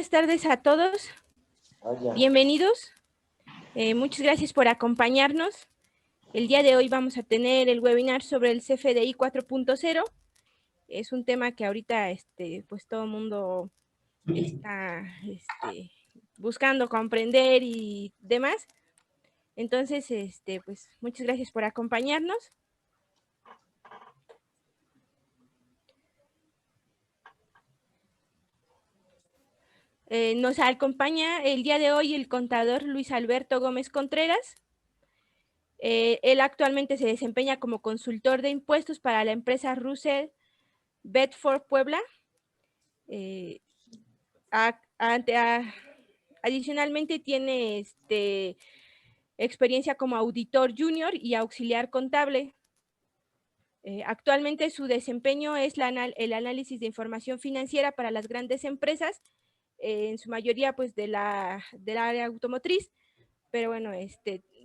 buenas tardes a todos. Bienvenidos. Muchas gracias por acompañarnos. El día de hoy vamos a tener el webinar sobre el CFDI 4.0. Es un tema que ahorita pues todo el mundo está buscando comprender y demás. Entonces, pues muchas gracias por acompañarnos. Nos acompaña el día de hoy el contador Luis Alberto Gómez Contreras. Él actualmente se desempeña como consultor de impuestos para la empresa Russell Bedford Puebla. Adicionalmente tiene experiencia como auditor junior y auxiliar contable. Actualmente su desempeño es el análisis de información financiera para las grandes empresas, en su mayoría pues del área automotriz, pero bueno,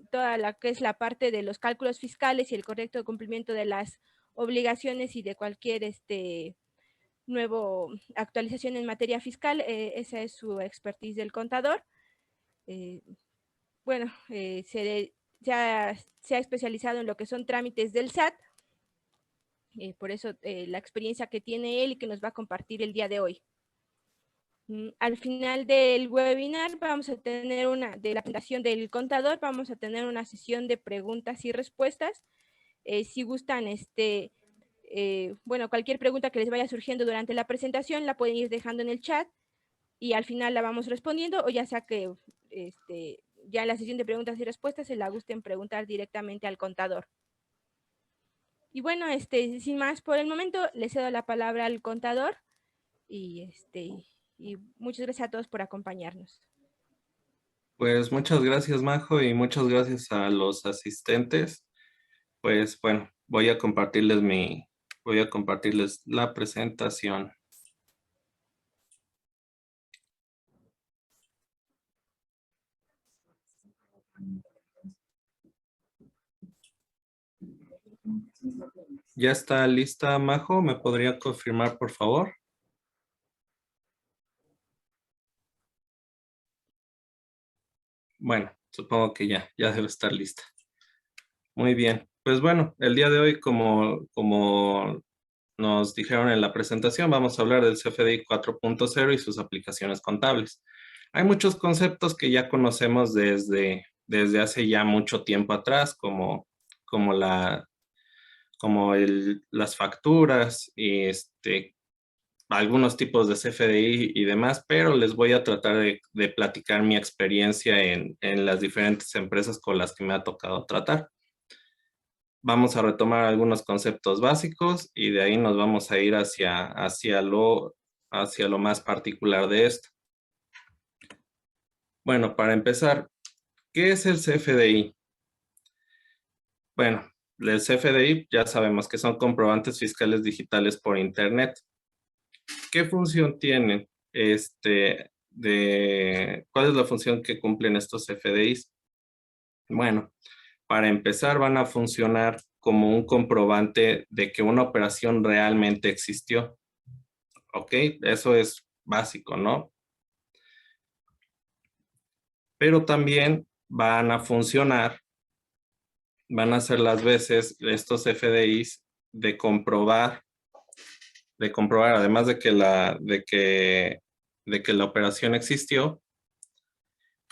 toda la que es la parte de los cálculos fiscales y el correcto cumplimiento de las obligaciones y de cualquier nuevo actualización en materia fiscal, esa es su expertise del contador. Bueno, se ha especializado en lo que son trámites del SAT, por eso la experiencia que tiene él y que nos va a compartir el día de hoy. Al final del webinar vamos a tener de la presentación del contador, vamos a tener una sesión de preguntas y respuestas. Si gustan, bueno, cualquier pregunta que les vaya surgiendo durante la presentación la pueden ir dejando en el chat y al final la vamos respondiendo, o ya sea que ya en la sesión de preguntas y respuestas se la gusten preguntar directamente al contador. Y bueno, sin más por el momento, le cedo la palabra al contador y muchas gracias a todos por acompañarnos. Pues muchas gracias, Majo, y muchas gracias a los asistentes. Pues bueno, voy a compartirles la presentación. ¿Ya está lista, Majo? ¿Me podría confirmar, por favor? Bueno, supongo que ya debe estar lista. Muy bien. Pues bueno, el día de hoy, como nos dijeron en la presentación, vamos a hablar del CFDI 4.0 y sus aplicaciones contables. Hay muchos conceptos que ya conocemos desde hace ya mucho tiempo atrás, como las facturas y algunos tipos de CFDI y demás, pero les voy a tratar de platicar mi experiencia en las diferentes empresas con las que me ha tocado tratar. Vamos a retomar algunos conceptos básicos y de ahí nos vamos a ir hacia lo más particular de esto. Bueno, para empezar, ¿qué es el CFDI? Bueno, el CFDI ya sabemos que son comprobantes fiscales digitales por Internet. ¿Qué función tienen? ¿Cuál es la función que cumplen estos CFDIs? Bueno, para empezar van a funcionar como un comprobante de que una operación realmente existió. ¿Ok? Eso es básico, ¿no? Pero también van a funcionar, van a ser las veces estos FDIs de comprobar, además de que la operación existió,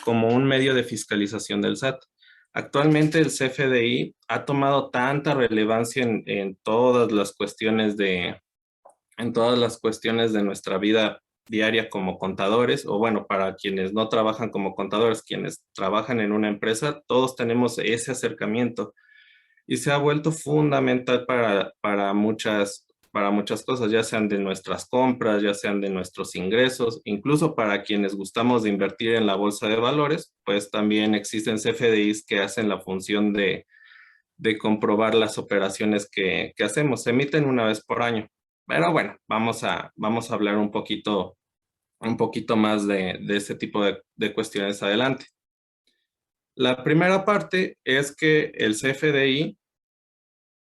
como un medio de fiscalización del SAT. Actualmente el CFDI ha tomado tanta relevancia en todas las cuestiones de nuestra vida diaria como contadores, o bueno, para quienes no trabajan como contadores, quienes trabajan en una empresa, todos tenemos ese acercamiento y se ha vuelto fundamental para muchas cosas, ya sean de nuestras compras, ya sean de nuestros ingresos, incluso para quienes gustamos de invertir en la bolsa de valores, pues también existen CFDIs que hacen la función de comprobar las operaciones que hacemos. Se emiten una vez por año. Pero bueno, vamos a hablar un poquito más de ese tipo de cuestiones adelante. La primera parte es que el CFDI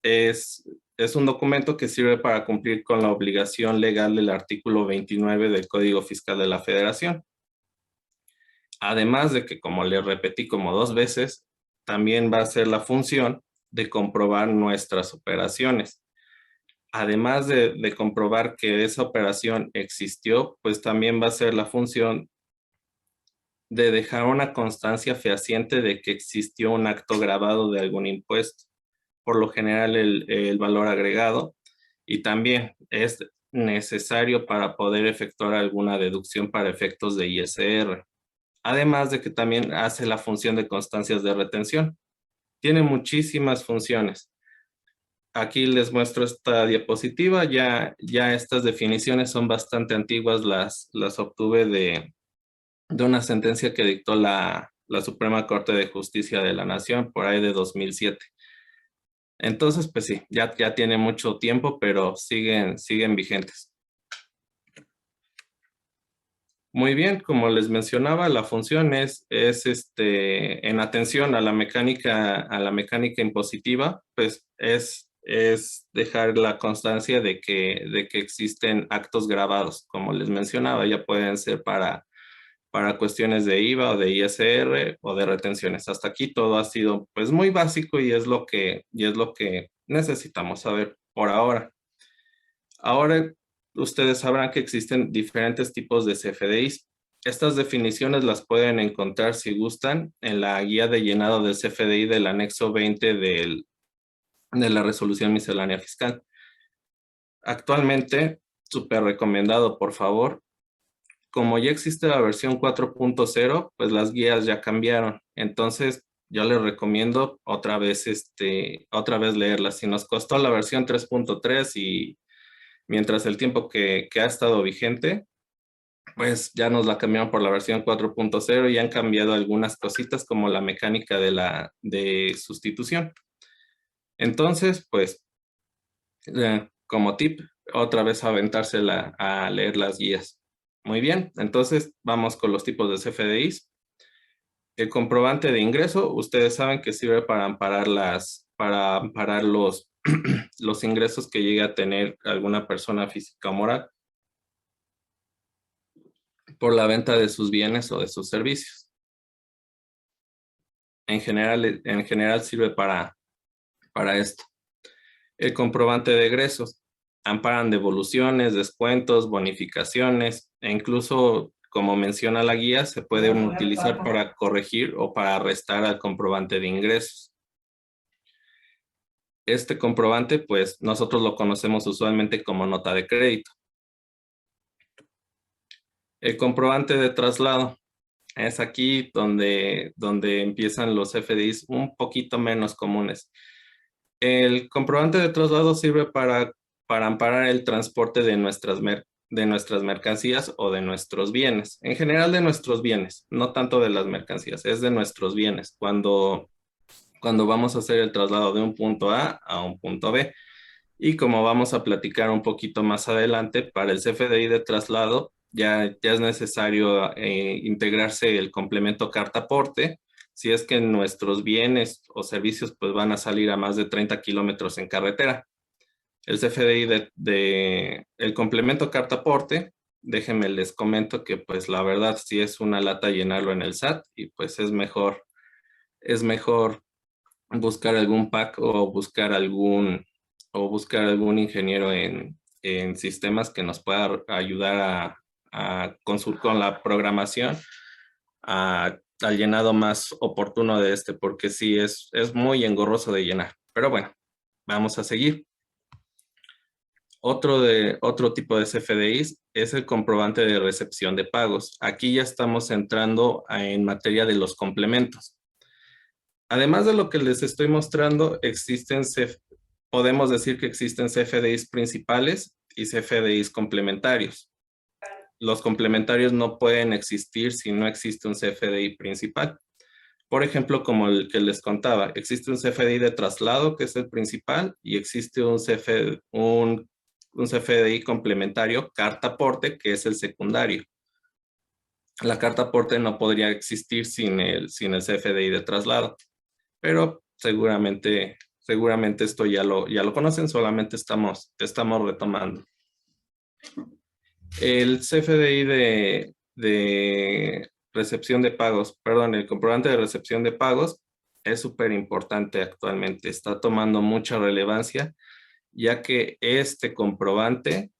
es un documento que sirve para cumplir con la obligación legal del artículo 29 del Código Fiscal de la Federación. Además de que, como le repetí como 2 veces, también va a ser la función de comprobar nuestras operaciones. Además de comprobar que esa operación existió, pues también va a ser la función de dejar una constancia fehaciente de que existió un acto grabado de algún impuesto, por lo general el valor agregado, y también es necesario para poder efectuar alguna deducción para efectos de ISR. Además de que también hace la función de constancias de retención. Tiene muchísimas funciones. Aquí les muestro esta diapositiva. Ya estas definiciones son bastante antiguas, las obtuve de una sentencia que dictó la Suprema Corte de Justicia de la Nación por ahí de 2007. Entonces, pues sí, ya tiene mucho tiempo, pero siguen vigentes. Muy bien, como les mencionaba, la función es en atención a la mecánica impositiva, pues es dejar la constancia de que existen actos grabados, como les mencionaba, ya pueden ser para cuestiones de IVA o de ISR o de retenciones. Hasta aquí todo ha sido pues muy básico y es lo que necesitamos saber por ahora. Ahora ustedes sabrán que existen diferentes tipos de CFDIs. Estas definiciones las pueden encontrar si gustan en la guía de llenado del CFDI del anexo 20 de la resolución miscelánea fiscal. Actualmente, súper recomendado, por favor. Como ya existe la versión 4.0, pues las guías ya cambiaron. Entonces, yo les recomiendo otra vez leerlas. Si nos costó la versión 3.3 y mientras el tiempo que ha estado vigente, pues ya nos la cambiaron por la versión 4.0 y han cambiado algunas cositas como la mecánica de sustitución. Entonces, pues, como tip, otra vez aventársela a leer las guías. Muy bien, entonces vamos con los tipos de CFDIs. El comprobante de ingreso, ustedes saben que sirve para amparar los ingresos que llegue a tener alguna persona física o moral por la venta de sus bienes o de sus servicios. En general sirve para esto. El comprobante de egresos amparan devoluciones, descuentos, bonificaciones e incluso, como menciona la guía, se pueden utilizar para corregir o para restar al comprobante de ingresos. Este comprobante, pues nosotros lo conocemos usualmente como nota de crédito. El comprobante de traslado es aquí donde empiezan los FDIs un poquito menos comunes. El comprobante de traslado sirve para amparar el transporte de nuestras mercancías o de nuestros bienes. En general de nuestros bienes, no tanto de las mercancías, es de nuestros bienes. Cuando vamos a hacer el traslado de un punto a un punto B. Y como vamos a platicar un poquito más adelante, para el CFDI de traslado ya es necesario integrarse el complemento carta aporte, si es que nuestros bienes o servicios pues van a salir a más de 30 kilómetros en carretera. El CFDI el complemento carta aporte, déjenme les comento que pues la verdad sí es una lata llenarlo en el SAT y pues es mejor buscar algún pack o buscar algún ingeniero en sistemas que nos pueda ayudar con la programación al llenado más oportuno de porque sí es muy engorroso de llenar. Pero bueno, vamos a seguir. Otro tipo de CFDIs es el comprobante de recepción de pagos. Aquí ya estamos entrando en materia de los complementos. Además de lo que les estoy mostrando, podemos decir que existen CFDIs principales y CFDIs complementarios. Los complementarios no pueden existir si no existe un CFDI principal. Por ejemplo, como el que les contaba, existe un CFDI de traslado, que es el principal, y existe un CFDI complementario, carta aporte, que es el secundario. La carta aporte no podría existir sin el CFDI de traslado, pero seguramente esto ya lo conocen, solamente estamos retomando. El CFDI recepción de pagos, perdón, el comprobante de recepción de pagos es súper importante actualmente. Está tomando mucha relevancia, ya que este comprobante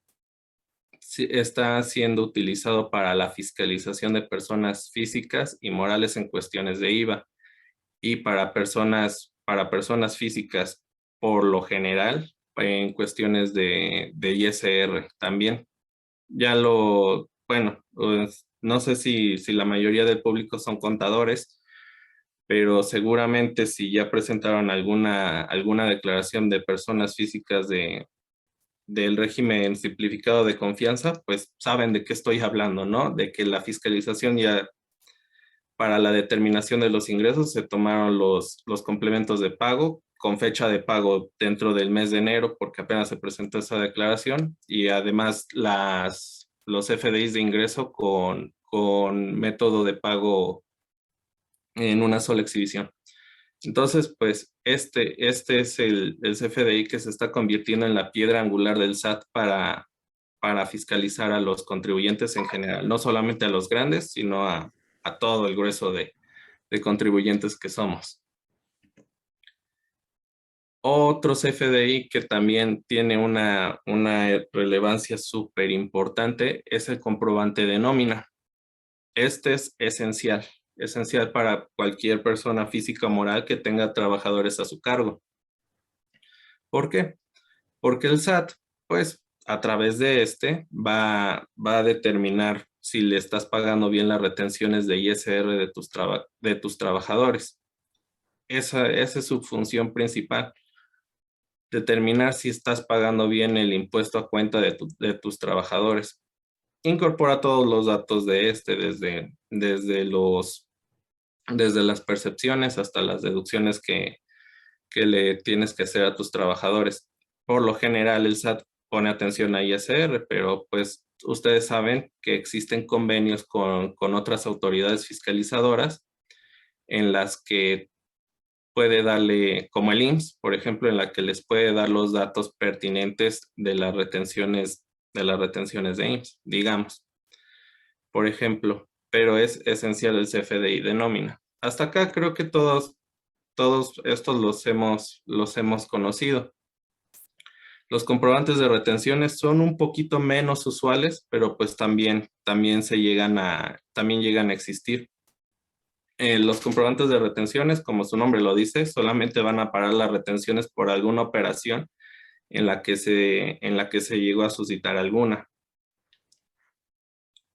está siendo utilizado para la fiscalización de personas físicas y morales en cuestiones de IVA y para personas físicas por lo general en cuestiones de ISR también. Bueno, pues, no sé si la mayoría del público son contadores, pero seguramente si ya presentaron alguna declaración de personas físicas del régimen simplificado de confianza, pues saben de qué estoy hablando, ¿no? De que la fiscalización ya para la determinación de los ingresos se tomaron los complementos de pago con fecha de pago dentro del mes de enero, porque apenas se presentó esa declaración, y además los FDIs de ingreso con método de pago en una sola exhibición. Entonces, pues este es el CFDI que se está convirtiendo en la piedra angular del SAT para fiscalizar a los contribuyentes en general, no solamente a los grandes, sino a todo el grueso de contribuyentes que somos. Otro CFDI que también tiene una relevancia súper importante es el comprobante de nómina. Este es esencial para cualquier persona física o moral que tenga trabajadores a su cargo. ¿Por qué? Porque el SAT, pues, a través de va a determinar si le estás pagando bien las retenciones de ISR de tus trabajadores. Esa es su función principal, determinar si estás pagando bien el impuesto a cuenta de tus trabajadores. Incorpora todos los datos desde las percepciones hasta las deducciones que le tienes que hacer a tus trabajadores. Por lo general, el SAT pone atención a ISR, pero pues ustedes saben que existen convenios con otras autoridades fiscalizadoras en las que puede darle, como el IMSS, por ejemplo, en la que les puede dar los datos pertinentes de las retenciones de IMSS, digamos, por ejemplo, pero es esencial el CFDI de nómina. Hasta acá creo que todos estos los hemos conocido. Los comprobantes de retenciones son un poquito menos usuales, pero pues también llegan a existir. Los comprobantes de retenciones, como su nombre lo dice, solamente van a parar las retenciones por alguna operación en la que se llegó a suscitar alguna.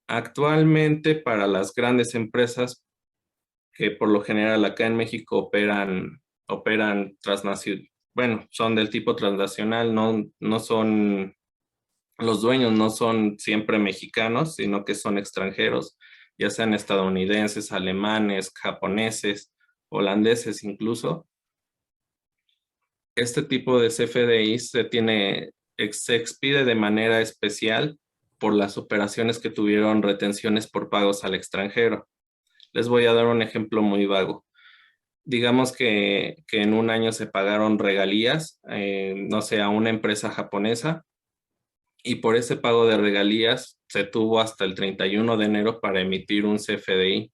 Actualmente, para las grandes empresas, que por lo general acá en México operan transnacional, bueno, son del tipo transnacional, no son, los dueños no son siempre mexicanos, sino que son extranjeros, ya sean estadounidenses, alemanes, japoneses, holandeses incluso. Este tipo de CFDI se expide de manera especial por las operaciones que tuvieron retenciones por pagos al extranjero. Les voy a dar un ejemplo muy vago. Digamos que en un año se pagaron regalías, no sé, a una empresa japonesa, y por ese pago de regalías se tuvo hasta el 31 de enero para emitir un CFDI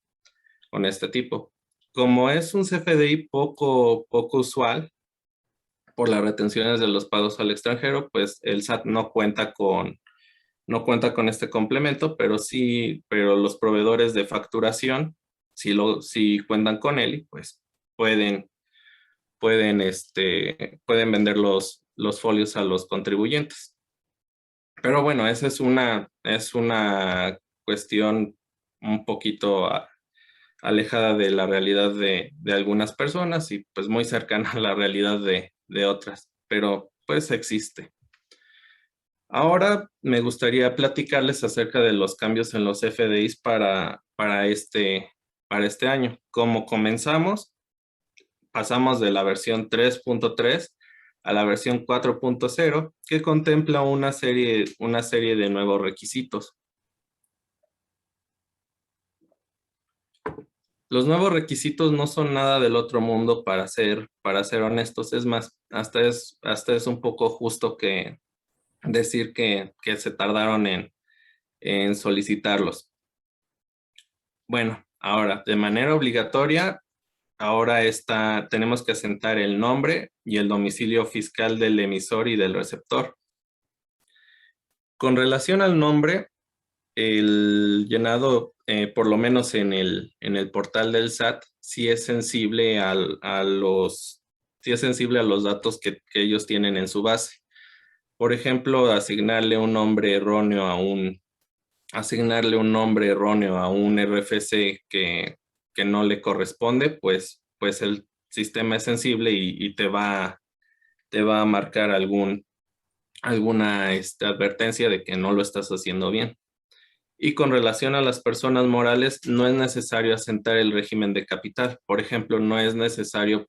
con este tipo. Como es un CFDI poco usual por las retenciones de los pagos al extranjero, pues el SAT no cuenta con este complemento, pero los proveedores de facturación si cuentan con él, y pues pueden, pueden vender los folios a los contribuyentes. Pero bueno, esa es una cuestión un poquito alejada de la realidad de algunas personas y pues muy cercana a la realidad de otras, pero pues existe. Ahora me gustaría platicarles acerca de los cambios en los FDIs para este año. Como comenzamos, pasamos de la versión 3.3 a la versión 4.0, que contempla una serie de nuevos requisitos. Los nuevos requisitos no son nada del otro mundo para ser honestos. Es más, hasta es un poco justo que decir que se tardaron en solicitarlos. Bueno, Ahora, de manera obligatoria, ahora tenemos que asentar el nombre y el domicilio fiscal del emisor y del receptor. Con relación al nombre, el llenado, por lo menos en el portal del SAT, sí es sensible sí es sensible a los datos que ellos tienen en su base. Por ejemplo, asignarle un nombre erróneo a un RFC que no le corresponde, pues el sistema es sensible y te va a marcar alguna advertencia de que no lo estás haciendo bien. Y con relación a las personas morales, no es necesario asentar el régimen de capital. Por ejemplo, no es necesario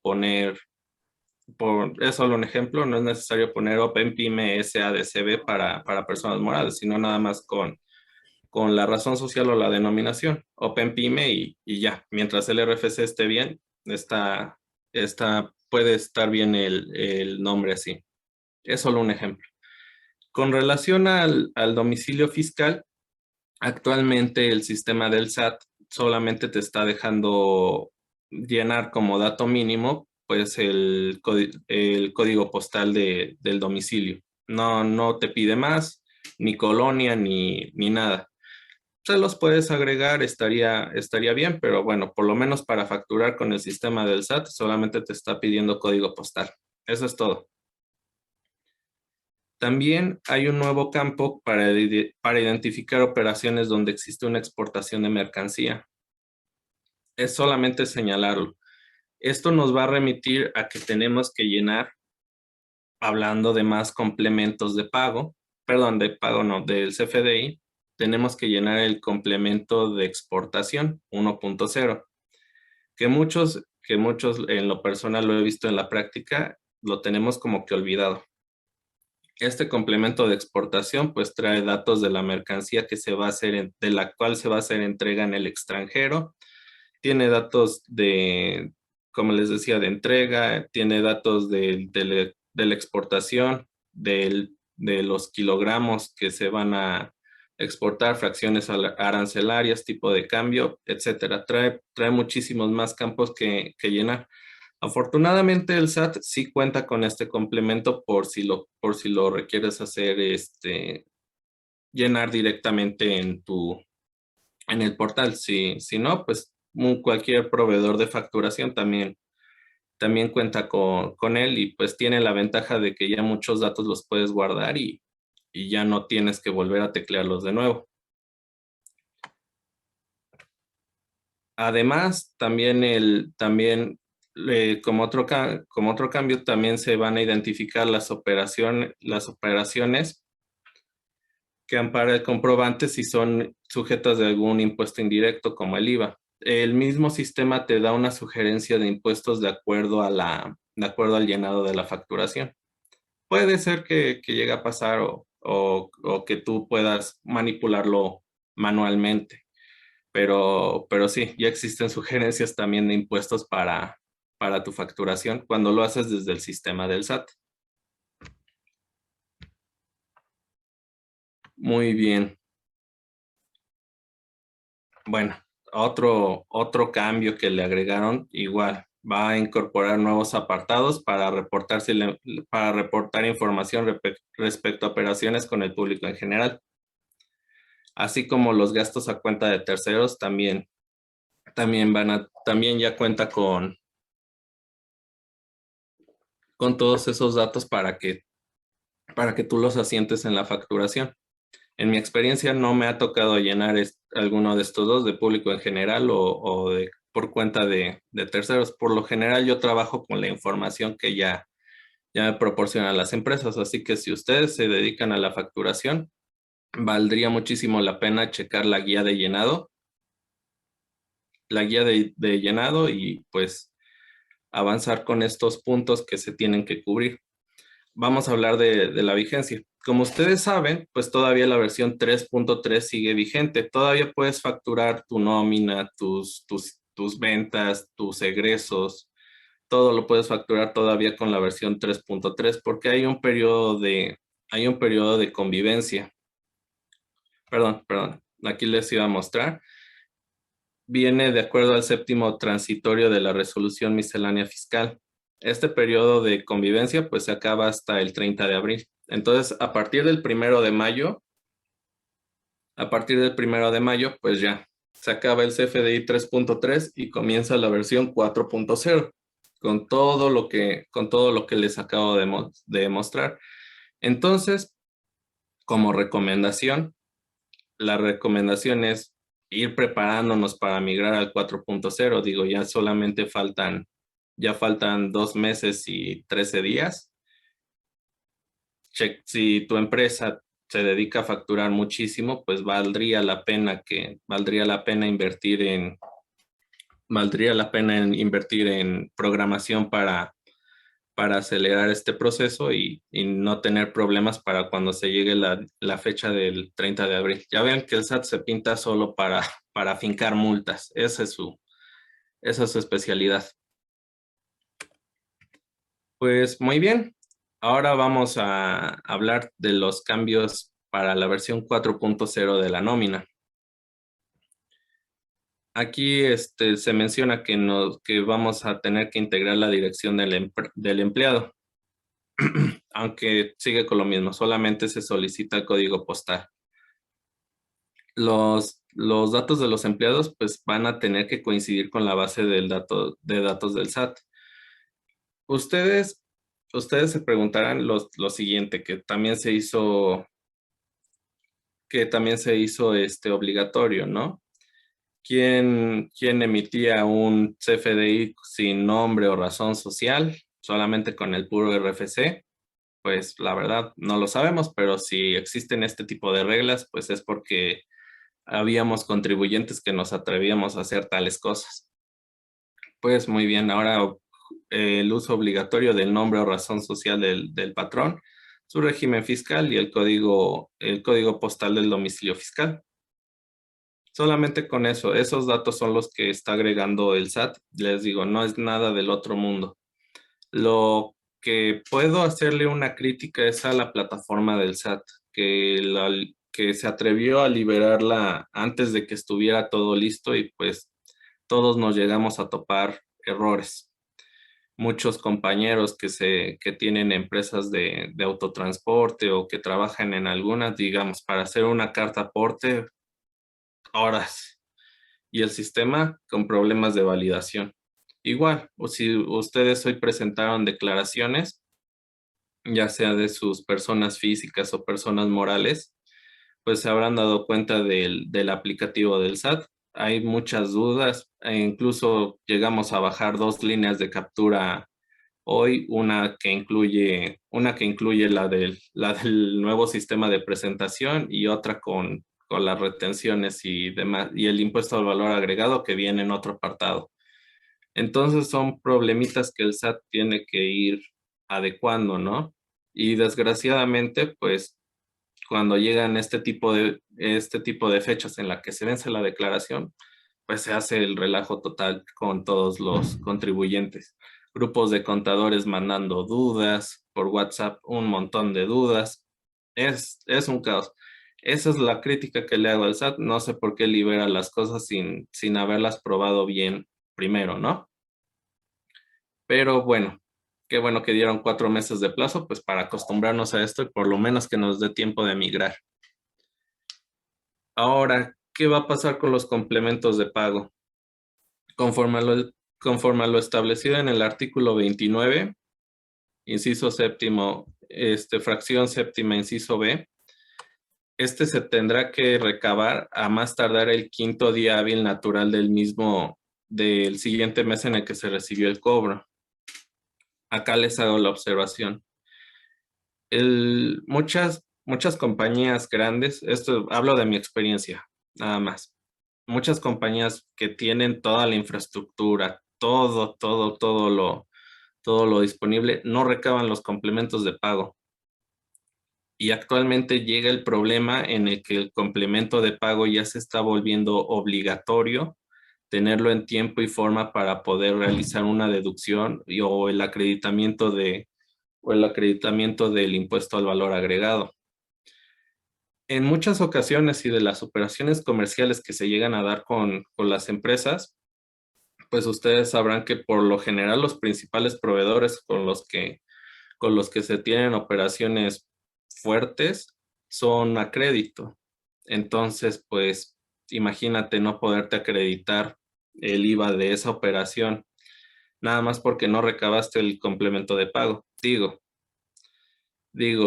es solo un ejemplo, no es necesario poner OpenPyme SADCB para personas morales, sino nada más con la razón social o la denominación, OpenPyme y ya. Mientras el RFC esté bien, puede estar bien el nombre así. Es solo un ejemplo. Con relación al domicilio fiscal, actualmente el sistema del SAT solamente te está dejando llenar como dato mínimo pues el código postal del domicilio. No te pide más, ni colonia, ni nada. Se los puedes agregar, estaría bien, pero bueno, por lo menos para facturar con el sistema del SAT solamente te está pidiendo código postal. Eso es todo. También hay un nuevo campo para identificar operaciones donde existe una exportación de mercancía. Es solamente señalarlo. Esto nos va a remitir a que tenemos que llenar, hablando de más complementos de pago, perdón, de pago no, del CFDI, tenemos que llenar el complemento de exportación 1.0, que muchos en lo personal lo he visto en la práctica, lo tenemos como que olvidado. Este complemento de exportación pues trae datos de la mercancía que se va a hacer, de la cual se va a hacer entrega en el extranjero. Tiene datos como les decía, de entrega, tiene datos de la exportación, de los kilogramos que se van a exportar, fracciones arancelarias, tipo de cambio, etcétera. Trae muchísimos más campos que llenar. Afortunadamente el SAT sí cuenta con este complemento por si lo requieres hacer, llenar directamente en el portal. Si no, pues cualquier proveedor de facturación también cuenta con él y pues tiene la ventaja de que ya muchos datos los puedes guardar y ya no tienes que volver a teclearlos de nuevo. Además, como otro cambio, también se van a identificar las operaciones que ampara el comprobante si son sujetas de algún impuesto indirecto como el IVA. El mismo sistema te da una sugerencia de impuestos de acuerdo al llenado de la facturación. Puede ser que llegue a pasar o que tú puedas manipularlo manualmente. Pero sí, ya existen sugerencias también de impuestos para tu facturación cuando lo haces desde el sistema del SAT. Muy bien. Bueno, otro cambio que le agregaron, igual, va a incorporar nuevos apartados para reportar información respecto a operaciones con el público en general, así como los gastos a cuenta de terceros también ya cuenta con todos esos datos para que tú los asientes en la facturación. En mi experiencia no me ha tocado llenar alguno de estos dos, de público en general o por cuenta de terceros. Por lo general yo trabajo con la información que ya me proporcionan las empresas, así que si ustedes se dedican a la facturación, valdría muchísimo la pena checar la guía de llenado y pues avanzar con estos puntos que se tienen que cubrir. Vamos a hablar de la vigencia. Como ustedes saben, pues todavía la versión 3.3 sigue vigente. Todavía puedes facturar tu nómina, tus ventas, tus egresos. Todo lo puedes facturar todavía con la versión 3.3 porque hay un periodo de convivencia. Perdón. Aquí les iba a mostrar. viene de acuerdo al séptimo transitorio de la resolución miscelánea fiscal. Este periodo de convivencia pues se acaba hasta el 30 de abril. Entonces, a partir del primero de mayo, pues ya se acaba el CFDI 3.3 y comienza la versión 4.0 con todo lo que les acabo de mostrar. Entonces, como recomendación, la recomendación es ir preparándonos para migrar al 4.0. Digo, ya faltan 2 meses y 13 días. Si tu empresa se dedica a facturar muchísimo, pues valdría la pena invertir en programación para acelerar este proceso y no tener problemas para cuando se llegue la fecha del 30 de abril. Ya ven que el SAT se pinta solo para fincar multas. Esa es su especialidad. Pues muy bien. Ahora vamos a hablar de los cambios para la versión 4.0 de la nómina. Aquí se menciona que vamos a tener que integrar la dirección del empleado, aunque sigue con lo mismo, solamente se solicita el código postal. Los datos de los empleados pues van a tener que coincidir con la base de datos del SAT. Ustedes se preguntarán lo siguiente, que también se hizo obligatorio, ¿no? ¿Quién emitía un CFDI sin nombre o razón social, solamente con el puro RFC? Pues la verdad no lo sabemos, pero si existen este tipo de reglas, pues es porque habíamos contribuyentes que nos atrevíamos a hacer tales cosas. Pues muy bien, ahora el uso obligatorio del nombre o razón social del patrón, su régimen fiscal y el código postal del domicilio fiscal. Solamente con eso, esos datos son los que está agregando el SAT. Les digo, no es nada del otro mundo. Lo que puedo hacerle una crítica es a la plataforma del SAT, que se atrevió a liberarla antes de que estuviera todo listo y pues todos nos llegamos a topar errores. Muchos compañeros que tienen empresas de autotransporte o que trabajan en algunas, digamos, para hacer una carta aporte, horas. Y el sistema con problemas de validación. Igual, o si ustedes hoy presentaron declaraciones, ya sea de sus personas físicas o personas morales, pues se habrán dado cuenta del aplicativo del SAT. Hay muchas dudas e incluso llegamos a bajar 2 líneas de captura hoy, una que incluye la del nuevo sistema de presentación y otra con las retenciones y demás, y el impuesto al valor agregado que viene en otro apartado. Entonces son problemitas que el SAT tiene que ir adecuando, ¿no? Y desgraciadamente, pues cuando llegan este tipo de fechas en la que se vence la declaración, pues se hace el relajo total con todos los contribuyentes. Grupos de contadores mandando dudas, por WhatsApp un montón de dudas. Es un caos. Esa es la crítica que le hago al SAT. No sé por qué libera las cosas sin haberlas probado bien primero, ¿no? Pero bueno, qué bueno que dieron 4 meses de plazo, pues para acostumbrarnos a esto y por lo menos que nos dé tiempo de migrar. Ahora, ¿qué va a pasar con los complementos de pago? Conforme a lo establecido en el artículo 29, inciso séptimo, fracción séptima, inciso B, se tendrá que recabar a más tardar el 5º día hábil natural del siguiente mes en el que se recibió el cobro. Acá les hago la observación. Muchas compañías grandes, esto hablo de mi experiencia, nada más. Muchas compañías que tienen toda la infraestructura, todo lo disponible, no recaban los complementos de pago. Y actualmente llega el problema en el que el complemento de pago ya se está volviendo obligatorio tenerlo en tiempo y forma para poder realizar una deducción o el acreditamiento del impuesto al valor agregado. En muchas ocasiones y de las operaciones comerciales que se llegan a dar con las empresas, pues ustedes sabrán que por lo general los principales proveedores con los que se tienen operaciones fuertes son a crédito. Entonces, pues imagínate no poderte acreditar el IVA de esa operación, nada más porque no recabaste el complemento de pago. Digo,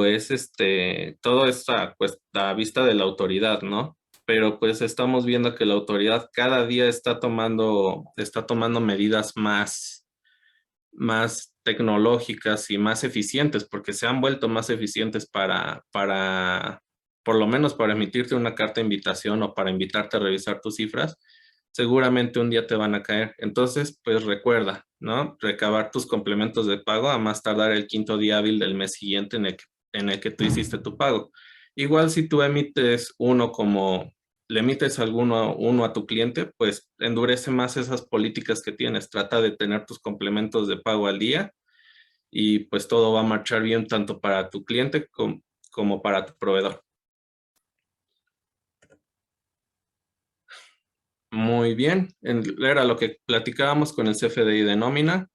es todo está pues a vista de la autoridad, ¿no? Pero pues estamos viendo que la autoridad cada día está tomando medidas más tecnológicas y más eficientes, porque se han vuelto más eficientes por lo menos para emitirte una carta de invitación o para invitarte a revisar tus cifras, seguramente un día te van a caer. Entonces, pues recuerda, ¿no? Recabar tus complementos de pago a más tardar el quinto día hábil del mes siguiente en el que tú hiciste tu pago. Igual si tú emites le emites uno a tu cliente, pues endurece más esas políticas que tienes. Trata de tener tus complementos de pago al día y pues todo va a marchar bien tanto para tu cliente como para tu proveedor. Muy bien, era lo que platicábamos con el CFDI de nómina.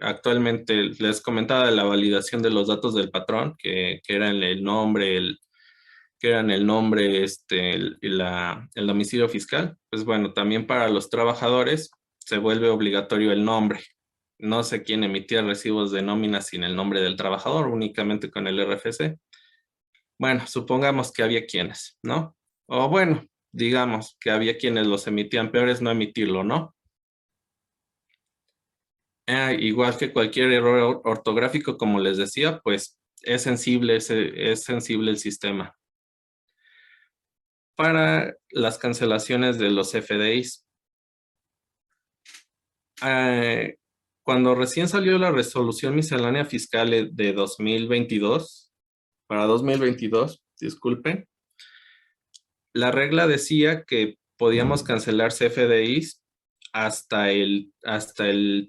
Actualmente les comentaba de la validación de los datos del patrón, que eran el nombre, que eran el nombre, el domicilio fiscal. Pues bueno, también para los trabajadores se vuelve obligatorio el nombre. No sé quién emitía recibos de nómina sin el nombre del trabajador, únicamente con el RFC. Bueno, supongamos que había quienes, ¿no? O bueno, digamos que había quienes los emitían, peor es no emitirlo, ¿no? Igual que cualquier error ortográfico, como les decía, pues es sensible el sistema. Para las cancelaciones de los FDIs, cuando recién salió la resolución miscelánea fiscal de 2022, para 2022, disculpen, la regla decía que podíamos cancelar CFDIs hasta el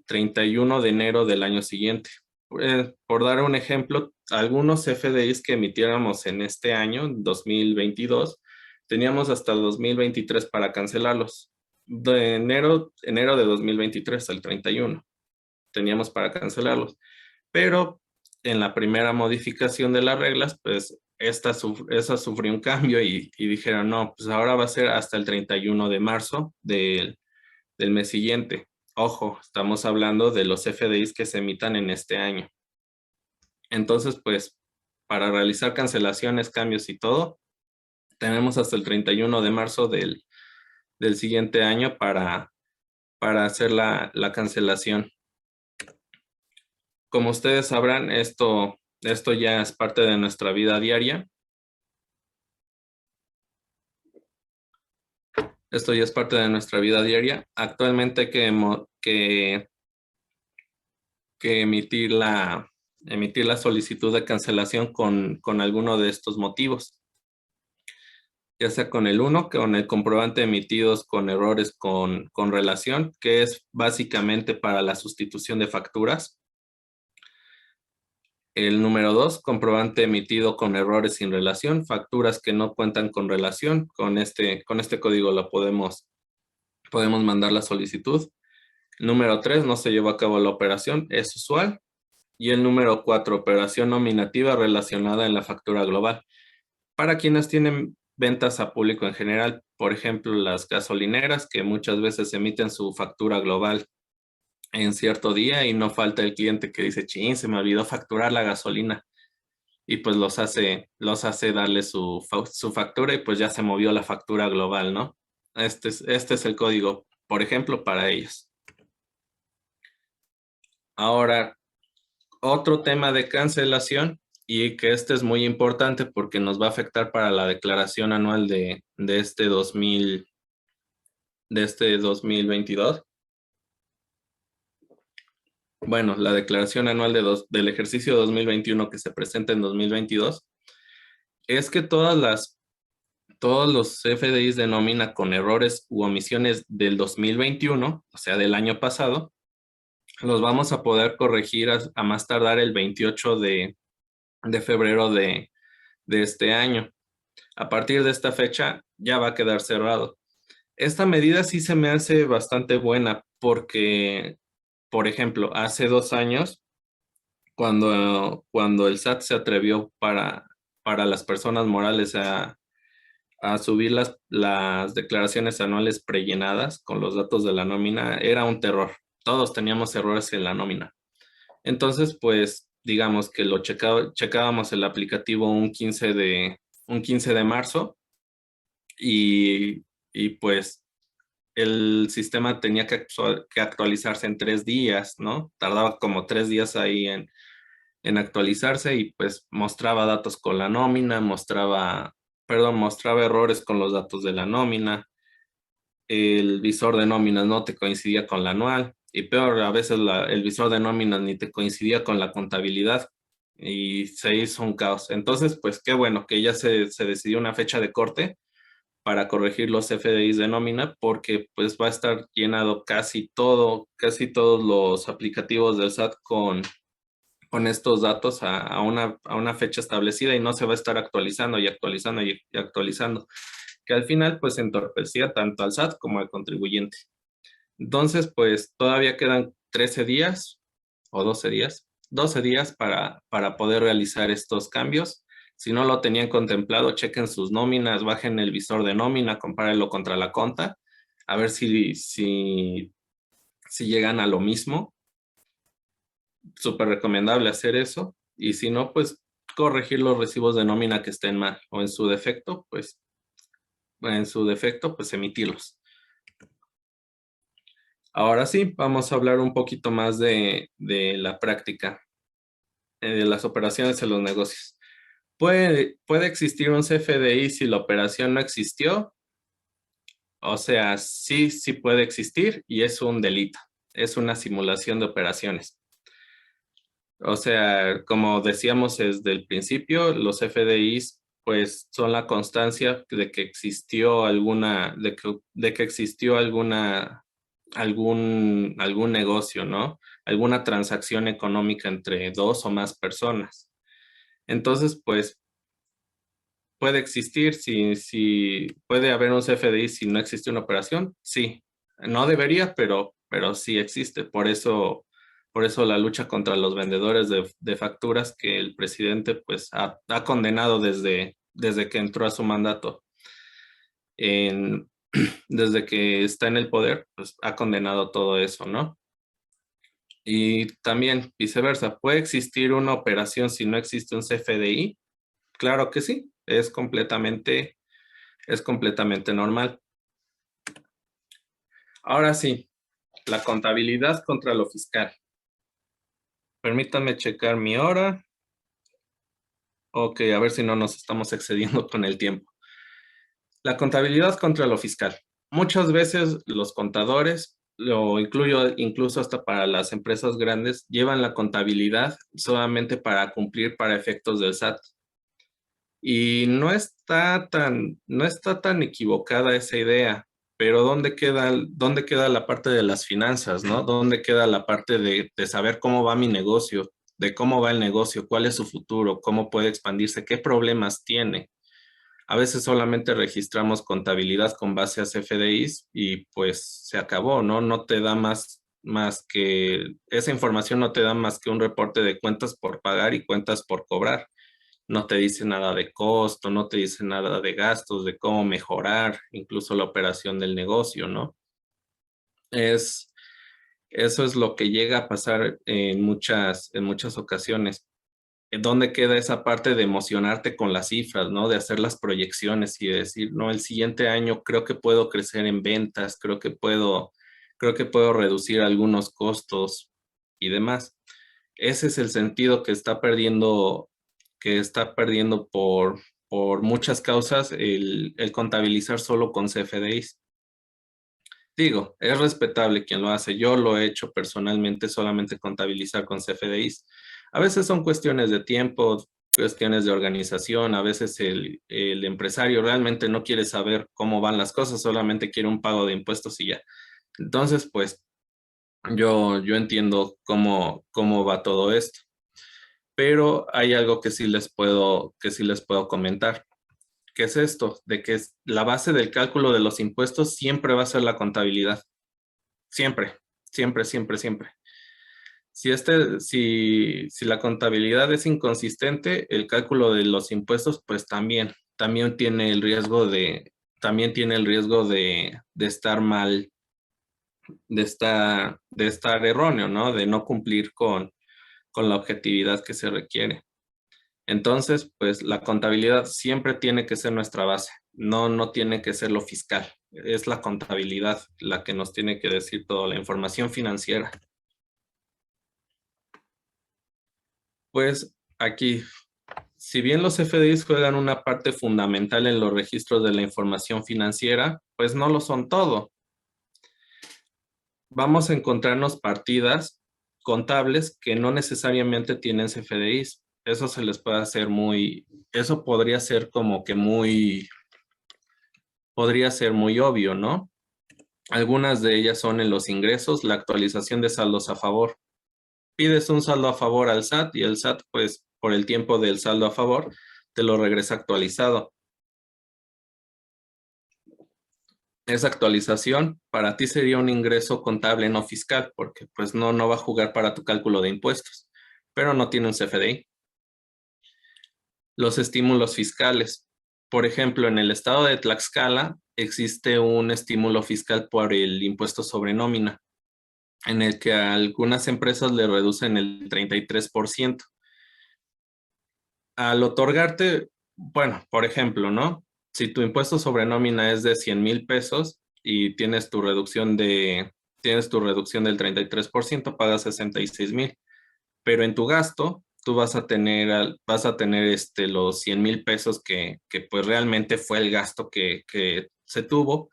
31 de enero del año siguiente. Por dar un ejemplo, algunos CFDIs que emitiéramos en este año, 2022, teníamos hasta 2023 para cancelarlos. De enero de 2023 al 31 teníamos para cancelarlos. Pero en la primera modificación de las reglas, pues esa sufrió un cambio y dijeron, no, pues ahora va a ser hasta el 31 de marzo del mes siguiente. Ojo, estamos hablando de los FDIs que se emitan en este año. Entonces, pues, para realizar cancelaciones, cambios y todo, tenemos hasta el 31 de marzo del siguiente año para hacer la cancelación. Como ustedes sabrán, esto ya es parte de nuestra vida diaria. Esto ya es parte de nuestra vida diaria. Actualmente hay que emitir la solicitud de cancelación con alguno de estos motivos, ya sea con el 1, con el comprobante emitidos con errores con relación, que es básicamente para la sustitución de facturas. El número 2, comprobante emitido con errores sin relación, facturas que no cuentan con relación. Con este código podemos mandar la solicitud. Número 3, no se llevó a cabo la operación, es usual. Y el número 4, operación nominativa relacionada en la factura global. Para quienes tienen ventas a público en general, por ejemplo, las gasolineras que muchas veces emiten su factura global en cierto día y no falta el cliente que dice, chin, se me olvidó facturar la gasolina. Y pues los hace darle su factura y pues ya se movió la factura global, ¿no? Este es el código, por ejemplo, para ellos. Ahora, otro tema de cancelación y que este es muy importante porque nos va a afectar para la declaración anual de este 2022. Bueno, la declaración anual del ejercicio 2021 que se presenta en 2022 es que todos los FDIs de nómina con errores u omisiones del 2021, o sea, del año pasado, los vamos a poder corregir a más tardar el 28 de febrero de este año. A partir de esta fecha ya va a quedar cerrado. Esta medida sí se me hace bastante buena porque, por ejemplo, hace 2 años, cuando el SAT se atrevió para las personas morales a subir las declaraciones anuales prellenadas con los datos de la nómina, era un terror. Todos teníamos errores en la nómina. Entonces, pues, digamos que checábamos el aplicativo un 15 de marzo y pues el sistema tenía que actualizarse en 3 días, ¿no? Tardaba como 3 días ahí en actualizarse y pues mostraba datos con la nómina, mostraba errores con los datos de la nómina, el visor de nóminas no te coincidía con la anual y peor, a veces el visor de nóminas ni te coincidía con la contabilidad y se hizo un caos. Entonces, pues qué bueno que ya se decidió una fecha de corte para corregir los FDIs de nómina porque pues va a estar llenado casi todos los aplicativos del SAT con estos datos a una fecha establecida y no se va a estar actualizando y actualizando y actualizando, que al final pues entorpecía tanto al SAT como al contribuyente. Entonces pues todavía quedan 13 días o 12 días, 12 días para poder realizar estos cambios. Si no lo tenían contemplado, chequen sus nóminas, bajen el visor de nómina, compárenlo contra la conta, a ver si llegan a lo mismo. Súper recomendable hacer eso. Y si no, pues corregir los recibos de nómina que estén mal o en su defecto, pues emitirlos. Ahora sí, vamos a hablar un poquito más de la práctica, de las operaciones en los negocios. ¿Puede existir un CFDI si la operación no existió? O sea, sí, sí puede existir y es un delito. Es una simulación de operaciones. O sea, como decíamos desde el principio, los FDIs pues son la constancia de que existió algún negocio, ¿no? Alguna transacción económica entre dos o más personas. Entonces, pues puede existir, si puede haber un CFDI si no existe una operación, sí. No debería, pero sí existe. Por eso la lucha contra los vendedores de facturas que el presidente pues ha condenado desde que entró a su mandato. En- Desde que está en el poder, pues ha condenado todo eso, ¿no? Y también viceversa, ¿puede existir una operación si no existe un CFDI? Claro que sí, es completamente normal. Ahora sí, la contabilidad contra lo fiscal. Permítanme checar mi hora. Ok, a ver si no nos estamos excediendo con el tiempo. La contabilidad contra lo fiscal. Muchas veces los contadores, lo incluyo incluso hasta para las empresas grandes, llevan la contabilidad solamente para cumplir para efectos del SAT. Y no está tan equivocada esa idea, pero ¿dónde queda la parte de las finanzas, ¿no? ¿Dónde queda la parte de saber cómo va mi negocio, de cómo va el negocio, cuál es su futuro, cómo puede expandirse, qué problemas tiene? A veces solamente registramos contabilidad con base a CFDIs y pues se acabó, ¿no? No te da esa información no te da más que un reporte de cuentas por pagar y cuentas por cobrar. No te dice nada de costo, no te dice nada de gastos, de cómo mejorar, incluso la operación del negocio, ¿no? Es, Eso es lo que llega a pasar en muchas ocasiones. ¿Dónde queda esa parte de emocionarte con las cifras, ¿no? De hacer las proyecciones y de decir, no, el siguiente año creo que puedo crecer en ventas, creo que puedo reducir algunos costos y demás. Ese es el sentido que está perdiendo por muchas causas el contabilizar solo con CFDIs. Digo, es respetable quien lo hace. Yo lo he hecho personalmente, solamente contabilizar con CFDIs. A veces son cuestiones de tiempo, cuestiones de organización. A veces el empresario realmente no quiere saber cómo van las cosas, solamente quiere un pago de impuestos y ya. Entonces, pues yo entiendo cómo va todo esto. Pero hay algo que sí les puedo comentar. ¿Qué es esto? De que la base del cálculo de los impuestos siempre va a ser la contabilidad. Siempre, siempre, siempre, siempre. Si la contabilidad es inconsistente, el cálculo de los impuestos, pues también tiene el riesgo de estar mal, de estar erróneo, ¿no? De no cumplir con la objetividad que se requiere. Entonces, pues la contabilidad siempre tiene que ser nuestra base, no tiene que ser lo fiscal. Es la contabilidad la que nos tiene que decir toda la información financiera. Pues aquí, si bien los FDIs juegan una parte fundamental en los registros de la información financiera, pues no lo son todo. Vamos a encontrarnos partidas contables que no necesariamente tienen CFDIs. Eso se les puede hacer eso podría ser como que podría ser muy obvio, ¿no? Algunas de ellas son en los ingresos, la actualización de saldos a favor. Pides un saldo a favor al SAT y el SAT, pues, por el tiempo del saldo a favor, te lo regresa actualizado. Esa actualización para ti sería un ingreso contable no fiscal, porque pues no va a jugar para tu cálculo de impuestos, pero no tiene un CFDI. Los estímulos fiscales. Por ejemplo, en el estado de Tlaxcala existe un estímulo fiscal por el impuesto sobre nómina, en el que a algunas empresas le reducen el 33%. Al otorgarte, bueno, por ejemplo, ¿no? Si tu impuesto sobre nómina es de 100,000 pesos y tienes tu reducción del 33%, pagas 66,000. Pero en tu gasto, tú vas a tener los 100,000 pesos que pues realmente fue el gasto que se tuvo,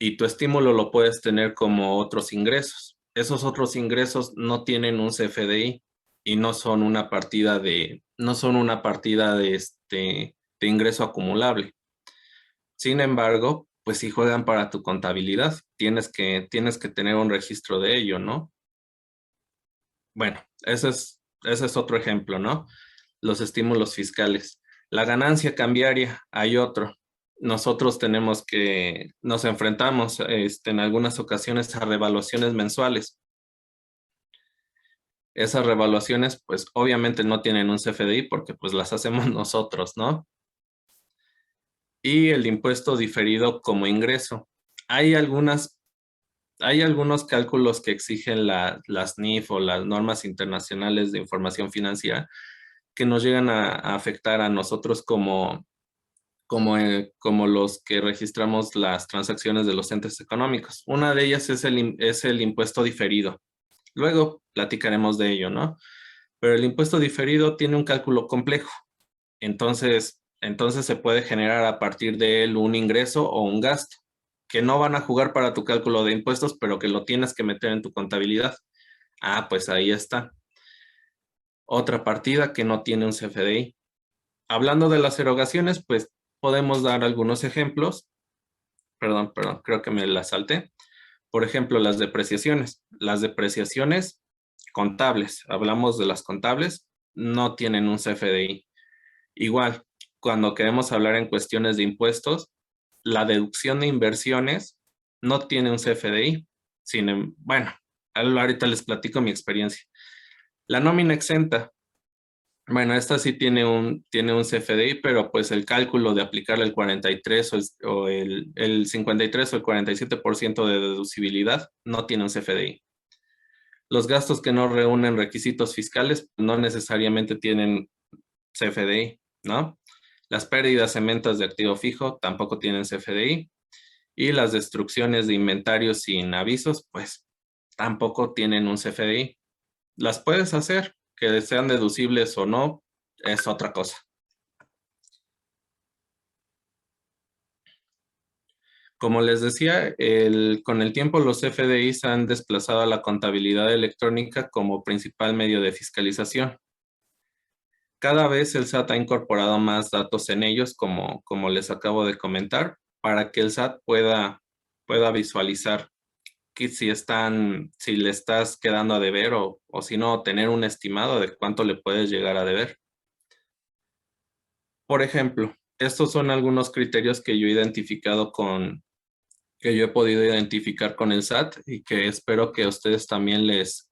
y tu estímulo lo puedes tener como otros ingresos. Esos otros ingresos no tienen un CFDI y no son una partida de ingreso acumulable. Sin embargo, pues si juegan para tu contabilidad, tienes que tener un registro de ello, ¿no? Bueno, ese es otro ejemplo, ¿no? Los estímulos fiscales. La ganancia cambiaria, hay otro. Nos enfrentamos en algunas ocasiones a revaluaciones mensuales. Esas revaluaciones, pues obviamente no tienen un CFDI porque pues las hacemos nosotros, ¿no? Y el impuesto diferido como ingreso. Hay algunos cálculos que exigen las NIF o las normas internacionales de información financiera que nos llegan a afectar a nosotros como los que registramos las transacciones de los entes económicos. Una de ellas es el impuesto diferido. Luego platicaremos de ello, ¿no? Pero el impuesto diferido tiene un cálculo complejo. Entonces se puede generar a partir de él un ingreso o un gasto que no van a jugar para tu cálculo de impuestos, pero que lo tienes que meter en tu contabilidad. Ah, pues ahí está. Otra partida que no tiene un CFDI. Hablando de las erogaciones, pues podemos dar algunos ejemplos. Perdón, creo que me la salté. Por ejemplo, las depreciaciones. Las depreciaciones contables, hablamos de las contables, no tienen un CFDI. Igual, cuando queremos hablar en cuestiones de impuestos, la deducción de inversiones no tiene un CFDI. Bueno, ahorita les platico mi experiencia. La nómina exenta. Bueno, esta sí tiene un CFDI, pero pues el cálculo de aplicarle el 43 o el 53 o el 47% de deducibilidad no tiene un CFDI. Los gastos que no reúnen requisitos fiscales no necesariamente tienen CFDI, ¿no? Las pérdidas en ventas de activo fijo tampoco tienen CFDI. Y las destrucciones de inventarios sin avisos, pues tampoco tienen un CFDI. Las puedes hacer, que sean deducibles o no, es otra cosa. Como les decía, con el tiempo los CFDIs han desplazado a la contabilidad electrónica como principal medio de fiscalización. Cada vez el SAT ha incorporado más datos en ellos, como les acabo de comentar, para que el SAT pueda visualizar que si le estás quedando a deber o si no, tener un estimado de cuánto le puedes llegar a deber. Por ejemplo, estos son algunos criterios que yo he identificado que yo he podido identificar con el SAT y que espero que a ustedes también les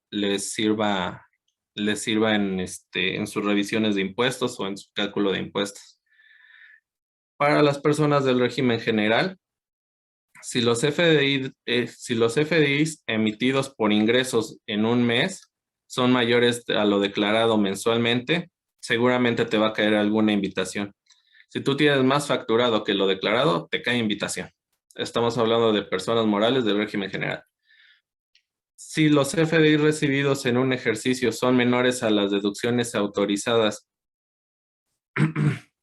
sirva en sus revisiones de impuestos o en su cálculo de impuestos. Para las personas del régimen general, si los FDIs emitidos por ingresos en un mes son mayores a lo declarado mensualmente, seguramente te va a caer alguna invitación. Si tú tienes más facturado que lo declarado, te cae invitación. Estamos hablando de personas morales del régimen general. Si los FDI recibidos en un ejercicio son menores a las deducciones autorizadas,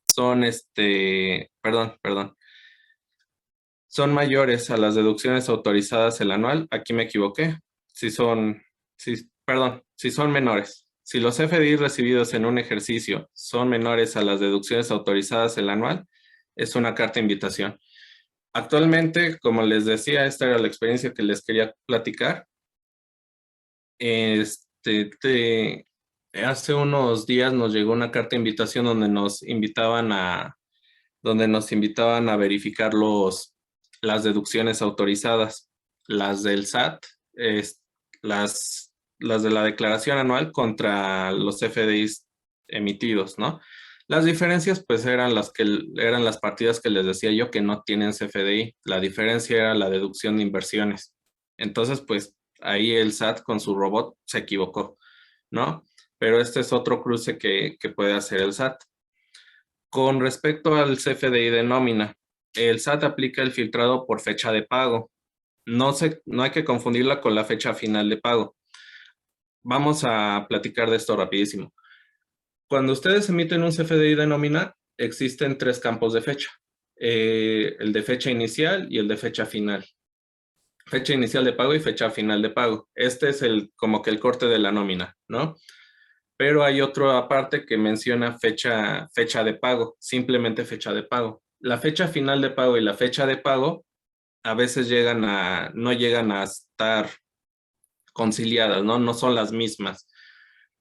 son mayores a las deducciones autorizadas el anual, aquí me equivoqué. Si son menores. Si los FDI recibidos en un ejercicio son menores a las deducciones autorizadas el anual, es una carta de invitación. Actualmente, como les decía, esta era la experiencia que les quería platicar. Hace unos días nos llegó una carta de invitación donde nos invitaban a verificar las deducciones autorizadas, las del SAT, las de la declaración anual contra los FDIs emitidos, ¿no? Las diferencias pues eran las partidas que les decía yo que no tienen CFDI. La diferencia era la deducción de inversiones. Entonces pues ahí el SAT con su robot se equivocó, ¿no? Pero este es otro cruce que puede hacer el SAT. Con respecto al CFDI de nómina, el SAT aplica el filtrado por fecha de pago. No hay que confundirla con la fecha final de pago. Vamos a platicar de esto rapidísimo. Cuando ustedes emiten un CFDI de nómina, existen tres campos de fecha. El de fecha inicial y el de fecha final. Fecha inicial de pago y fecha final de pago. Este es como que el corte de la nómina, ¿no? Pero hay otro aparte que menciona fecha de pago, simplemente fecha de pago. La fecha final de pago y la fecha de pago a veces no llegan a estar conciliadas, ¿no? No son las mismas.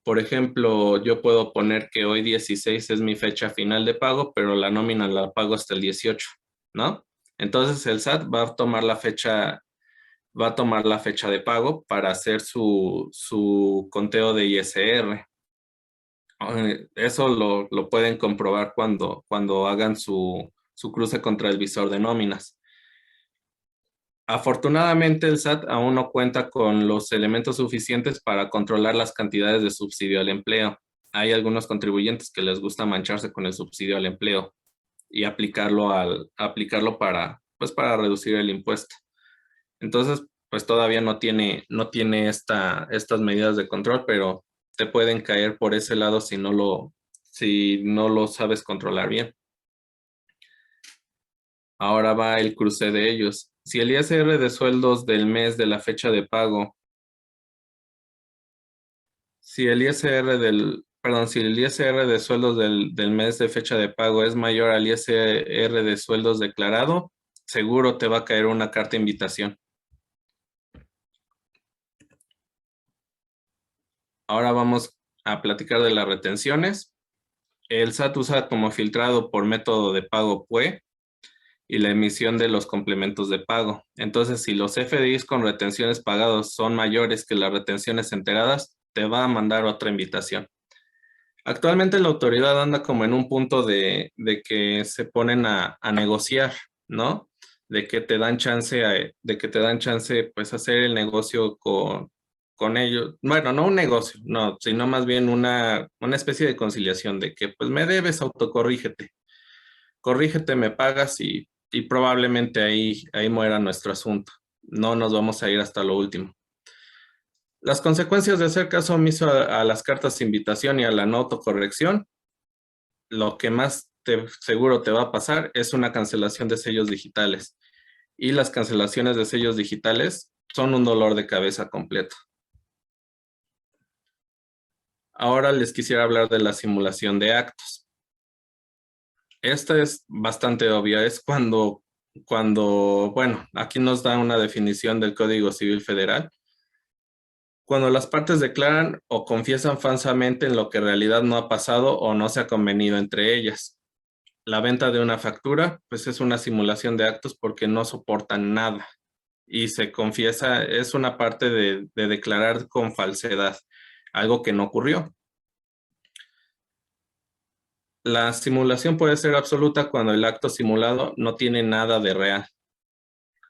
Por ejemplo, yo puedo poner que hoy 16 es mi fecha final de pago, pero la nómina la pago hasta el 18, ¿no? Entonces el SAT va a tomar la fecha de pago para hacer su conteo de ISR. Eso lo pueden comprobar cuando hagan su cruce contra el visor de nóminas. Afortunadamente, el SAT aún no cuenta con los elementos suficientes para controlar las cantidades de subsidio al empleo. Hay algunos contribuyentes que les gusta mancharse con el subsidio al empleo y aplicarlo para reducir el impuesto. Entonces, pues todavía no tiene estas medidas de control, pero te pueden caer por ese lado si no lo sabes controlar bien. Ahora va el cruce de ellos. Si el ISR de sueldos del mes de la fecha de pago, si el ISR de sueldos del mes de fecha de pago es mayor al ISR de sueldos declarado, seguro te va a caer una carta de invitación. Ahora vamos a platicar de las retenciones. El SAT usa como filtrado por método de pago PUE y la emisión de los complementos de pago. Entonces, si los FDIs con retenciones pagados son mayores que las retenciones enteradas, te va a mandar otra invitación. Actualmente la autoridad anda como en un punto de que se ponen a negociar, ¿no? De que te dan chance, pues, hacer el negocio con ellos. Bueno, no un negocio, no, sino más bien una especie de conciliación de que, pues, me debes, autocorrígete. Corrígete, me pagas y probablemente ahí muera nuestro asunto. No nos vamos a ir hasta lo último. Las consecuencias de hacer caso omiso a las cartas de invitación y a la no autocorrección, lo que más seguro te va a pasar es una cancelación de sellos digitales. Y las cancelaciones de sellos digitales son un dolor de cabeza completo. Ahora les quisiera hablar de la simulación de actos. Esta es bastante obvia, es cuando, bueno, aquí nos da una definición del Código Civil Federal. Cuando las partes declaran o confiesan falsamente en lo que en realidad no ha pasado o no se ha convenido entre ellas. la venta de una factura, pues es una simulación de actos porque no soportan nada y se confiesa, es una parte de declarar con falsedad, algo que no ocurrió. La simulación puede ser absoluta cuando el acto simulado no tiene nada de real,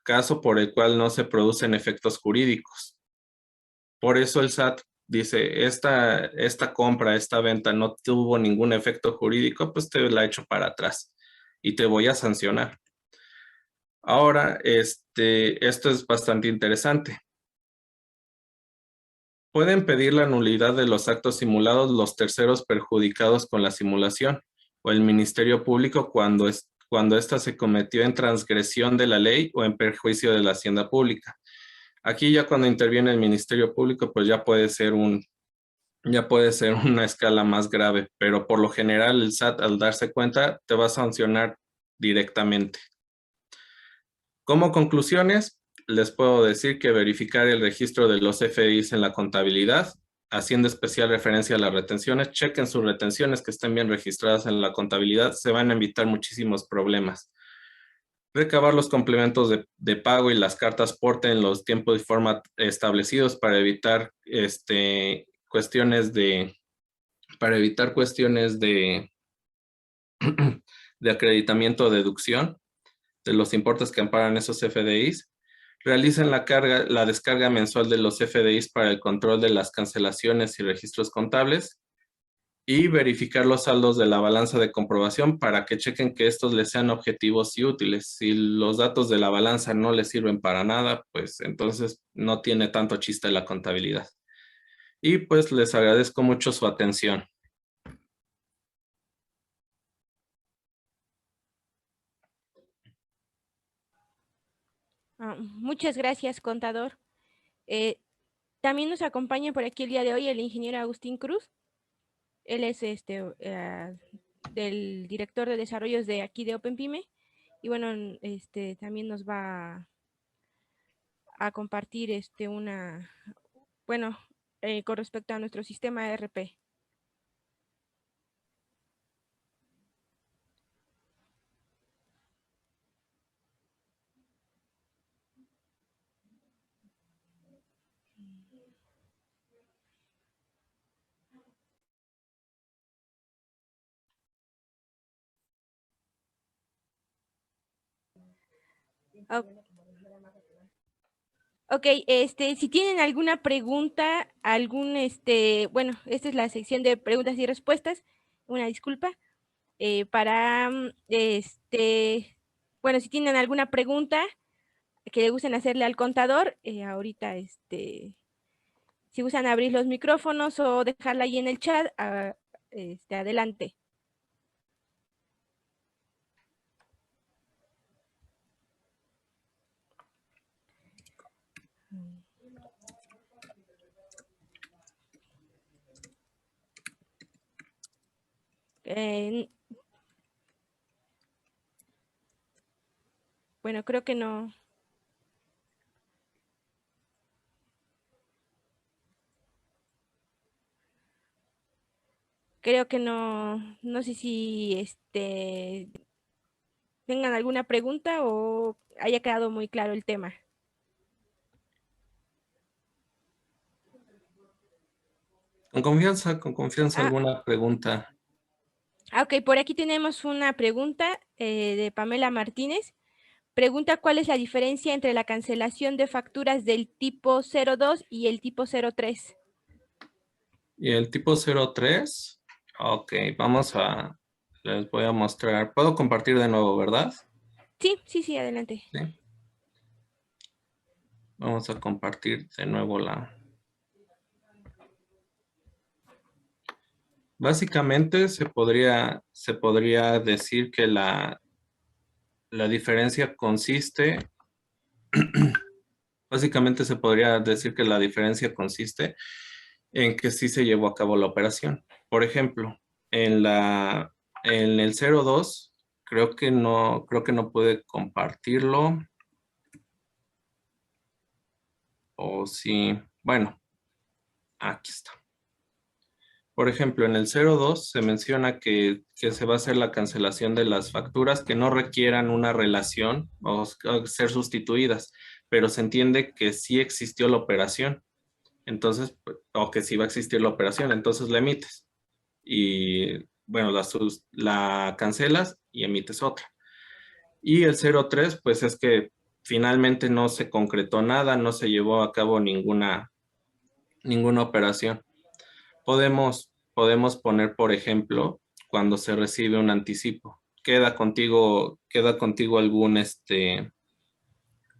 caso por el cual no se producen efectos jurídicos. Por eso el SAT dice, esta compra, esta venta no tuvo ningún efecto jurídico, pues te la echo para atrás y te voy a sancionar. Ahora, esto es bastante interesante. Pueden pedir la nulidad de los actos simulados los terceros perjudicados con la simulación o el Ministerio Público cuando ésta se cometió en transgresión de la ley o en perjuicio de la hacienda pública. Aquí ya cuando interviene el Ministerio Público, pues ya puede ser una escala más grave, pero por lo general el SAT al darse cuenta te va a sancionar directamente. Como conclusiones, les puedo decir que verificar el registro de los FDIs en la contabilidad, haciendo especial referencia a las retenciones, chequen sus retenciones que estén bien registradas en la contabilidad, se van a evitar muchísimos problemas. Recabar los complementos de pago y las cartas porte en los tiempos y forma establecidos para evitar cuestiones de acreditamiento o deducción de los importes que amparan esos FDIs. Realicen la descarga mensual de los FDIs para el control de las cancelaciones y registros contables y verificar los saldos de la balanza de comprobación para que chequen que estos les sean objetivos y útiles. Si los datos de la balanza no les sirven para nada, pues entonces no tiene tanto chiste la contabilidad. Y pues les agradezco mucho su atención. Muchas gracias, contador. También nos acompaña por aquí el día de hoy el ingeniero Agustín Cruz. Él es del director de desarrollos de aquí de OpenPyme. Y bueno, también nos va a compartir bueno, con respecto a nuestro sistema ERP. Ok, si tienen alguna pregunta, bueno, esta es la sección de preguntas y respuestas, una disculpa, bueno, si tienen alguna pregunta que le gusten hacerle al contador, ahorita, si gustan abrir los micrófonos o dejarla ahí en el chat, adelante. Eh, bueno, creo que no. Creo que no, no sé si tengan alguna pregunta o haya quedado muy claro el tema. Con confianza Ah, alguna pregunta. ok, por aquí tenemos una pregunta de Pamela Martínez. Pregunta cuál es la diferencia entre la cancelación de facturas del tipo 02 y el tipo 03. Y el tipo 03, ok, les voy a mostrar. Puedo compartir de nuevo, ¿verdad? Sí, sí, sí, adelante. Sí. Vamos a compartir de nuevo Básicamente se podría decir que la diferencia consiste, básicamente se podría decir que la diferencia consiste en que sí se llevó a cabo la operación. Por ejemplo, en el 02, creo que no puede compartirlo. O sí, bueno, aquí está. Por ejemplo, en el 02 se menciona que se va a hacer la cancelación de las facturas que no requieran una relación o ser sustituidas, pero se entiende que sí existió la operación, entonces, o que sí va a existir la operación, entonces la emites y, bueno, la cancelas y emites otra. Y el 03, pues es que finalmente no se concretó nada, no se llevó a cabo ninguna operación. Podemos poner, por ejemplo, cuando se recibe un anticipo. Queda contigo algún,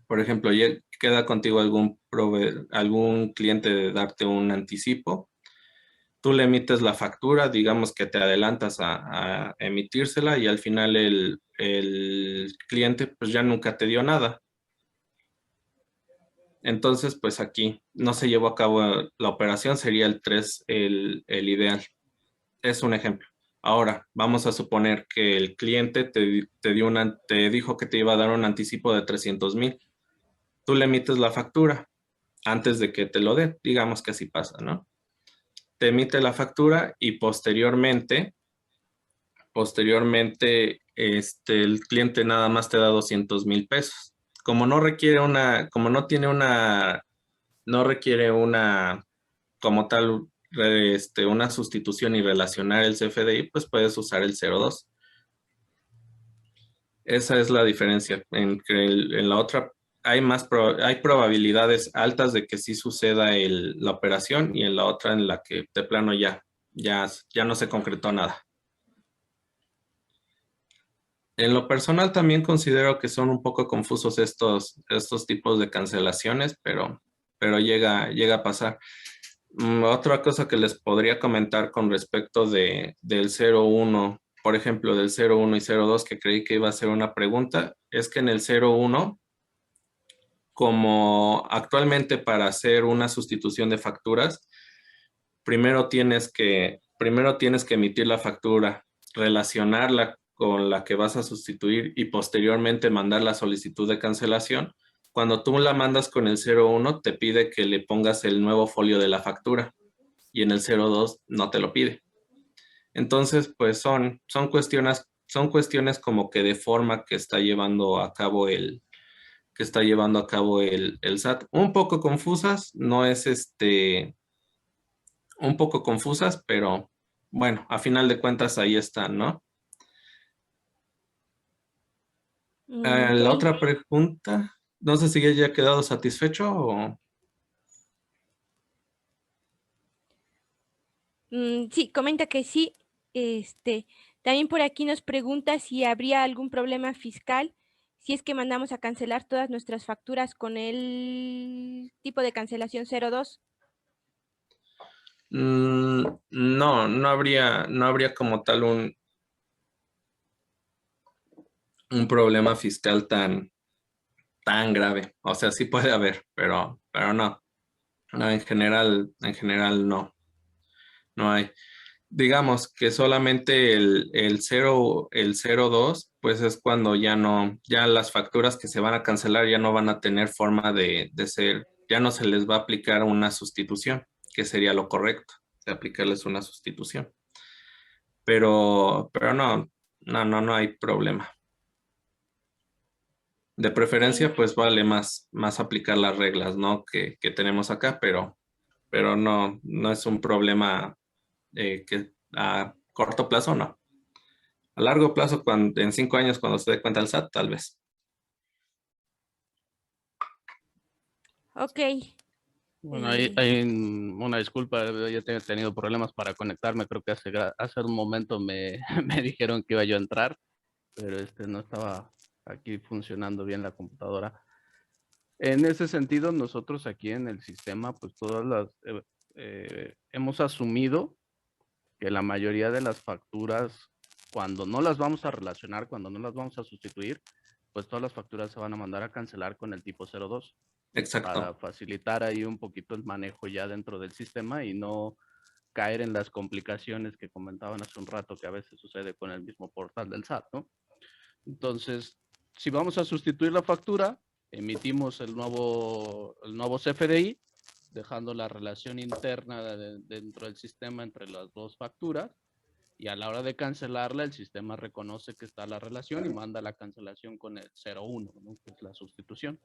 por ejemplo, queda contigo algún cliente de darte un anticipo. Tú le emites la factura, digamos que te adelantas a emitírsela y al final el cliente pues ya nunca te dio nada. Entonces, pues aquí no se llevó a cabo la operación, sería el 3 el ideal. Es un ejemplo. Ahora, vamos a suponer que el cliente te dijo que te iba a dar un anticipo de 300,000. Tú le emites la factura antes de que te lo dé. Digamos que así pasa, ¿no? Te emite la factura y posteriormente, el cliente nada más te da 200,000 pesos. Como no tiene no requiere como tal, una sustitución y relacionar el CFDI, pues puedes usar el 02. Esa es la diferencia. En la otra hay probabilidades altas de que sí suceda la operación y en la otra en la que de plano ya no se concretó nada. En lo personal también considero que son un poco confusos estos tipos de cancelaciones, pero llega a pasar. Otra cosa que les podría comentar con respecto del 01, por ejemplo, del 01 y 02, que creí que iba a ser una pregunta, es que en el 01, como actualmente para hacer una sustitución de facturas, primero tienes que emitir la factura, relacionarla con la que vas a sustituir y posteriormente mandar la solicitud de cancelación. Cuando tú la mandas con el 01, te pide que le pongas el nuevo folio de la factura y en el 02 no te lo pide. Entonces, pues son cuestiones como que de forma que está llevando a cabo el SAT. Un poco confusas, no es un poco confusas, pero bueno, a final de cuentas ahí están, ¿no? Ok. La otra pregunta, no sé si ya haya quedado satisfecho o... Sí, comenta que sí. Este, también por aquí nos pregunta si habría algún problema fiscal si es que mandamos a cancelar todas nuestras facturas con el tipo de cancelación 02. No habría como tal un problema fiscal tan grave. O sea, sí puede haber, pero no. No, en general no hay. Digamos que solamente el 02, pues es cuando ya las facturas que se van a cancelar ya no van a tener forma de ser, ya no se les va a aplicar una sustitución, que sería lo correcto, de aplicarles una sustitución. Pero no hay problema. De Ok. preferencia, pues vale más aplicar las reglas, ¿no? que tenemos acá, pero no es un problema que a corto plazo no. A largo plazo, en 5 años, cuando se dé cuenta el SAT, tal vez. Ok. Bueno, eh, hay una disculpa, yo he tenido problemas para conectarme, creo que hace un momento me, me dijeron que iba yo a entrar, pero no estaba aquí funcionando bien la computadora. En ese sentido, nosotros aquí en el sistema, pues hemos asumido que la mayoría de las facturas, cuando no las vamos a relacionar, cuando no las vamos a sustituir, pues todas las facturas se van a mandar a cancelar con el tipo 02 para Exacto. facilitar ahí un poquito el manejo ya dentro del sistema y no caer en las complicaciones que comentaban hace un rato que a veces sucede con el mismo portal del SAT, ¿no? Entonces, si vamos a sustituir la factura, emitimos el nuevo CFDI dejando la relación interna dentro del sistema entre las dos facturas, y a la hora de cancelarla, el sistema reconoce que está la relación y manda la cancelación con el 01, ¿no? Que es la sustitución.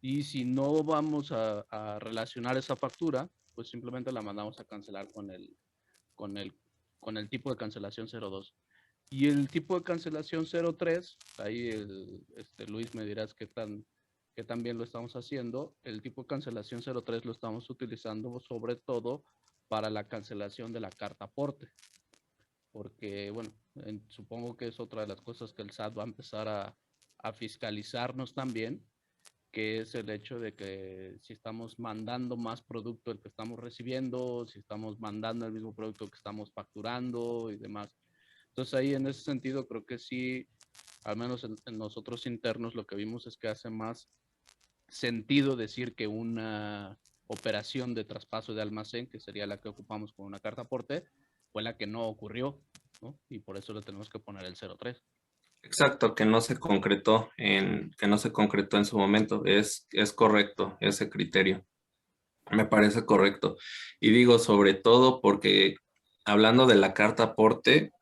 Y si no vamos a relacionar esa factura, pues simplemente la mandamos a cancelar con el tipo de cancelación 02. Y el tipo de cancelación 03, ahí Luis me dirás qué tan bien lo estamos haciendo. El tipo de cancelación 03 lo estamos utilizando sobre todo para la cancelación de la carta aporte. Porque, bueno, supongo que es otra de las cosas que el SAT va a empezar a fiscalizarnos también, que es el hecho de que si estamos mandando más producto del que estamos recibiendo, si estamos mandando el mismo producto que estamos facturando y demás. Entonces ahí en ese sentido creo que sí, al menos en nosotros internos lo que vimos es que hace más sentido decir que una operación de traspaso de almacén, que sería la que ocupamos con una carta aporte, fue la que no ocurrió, ¿no? Y por eso le tenemos que poner el 03. Exacto, que no se concretó en su momento. Es correcto ese criterio. Me parece correcto. Y digo sobre todo porque hablando de la carta aporte,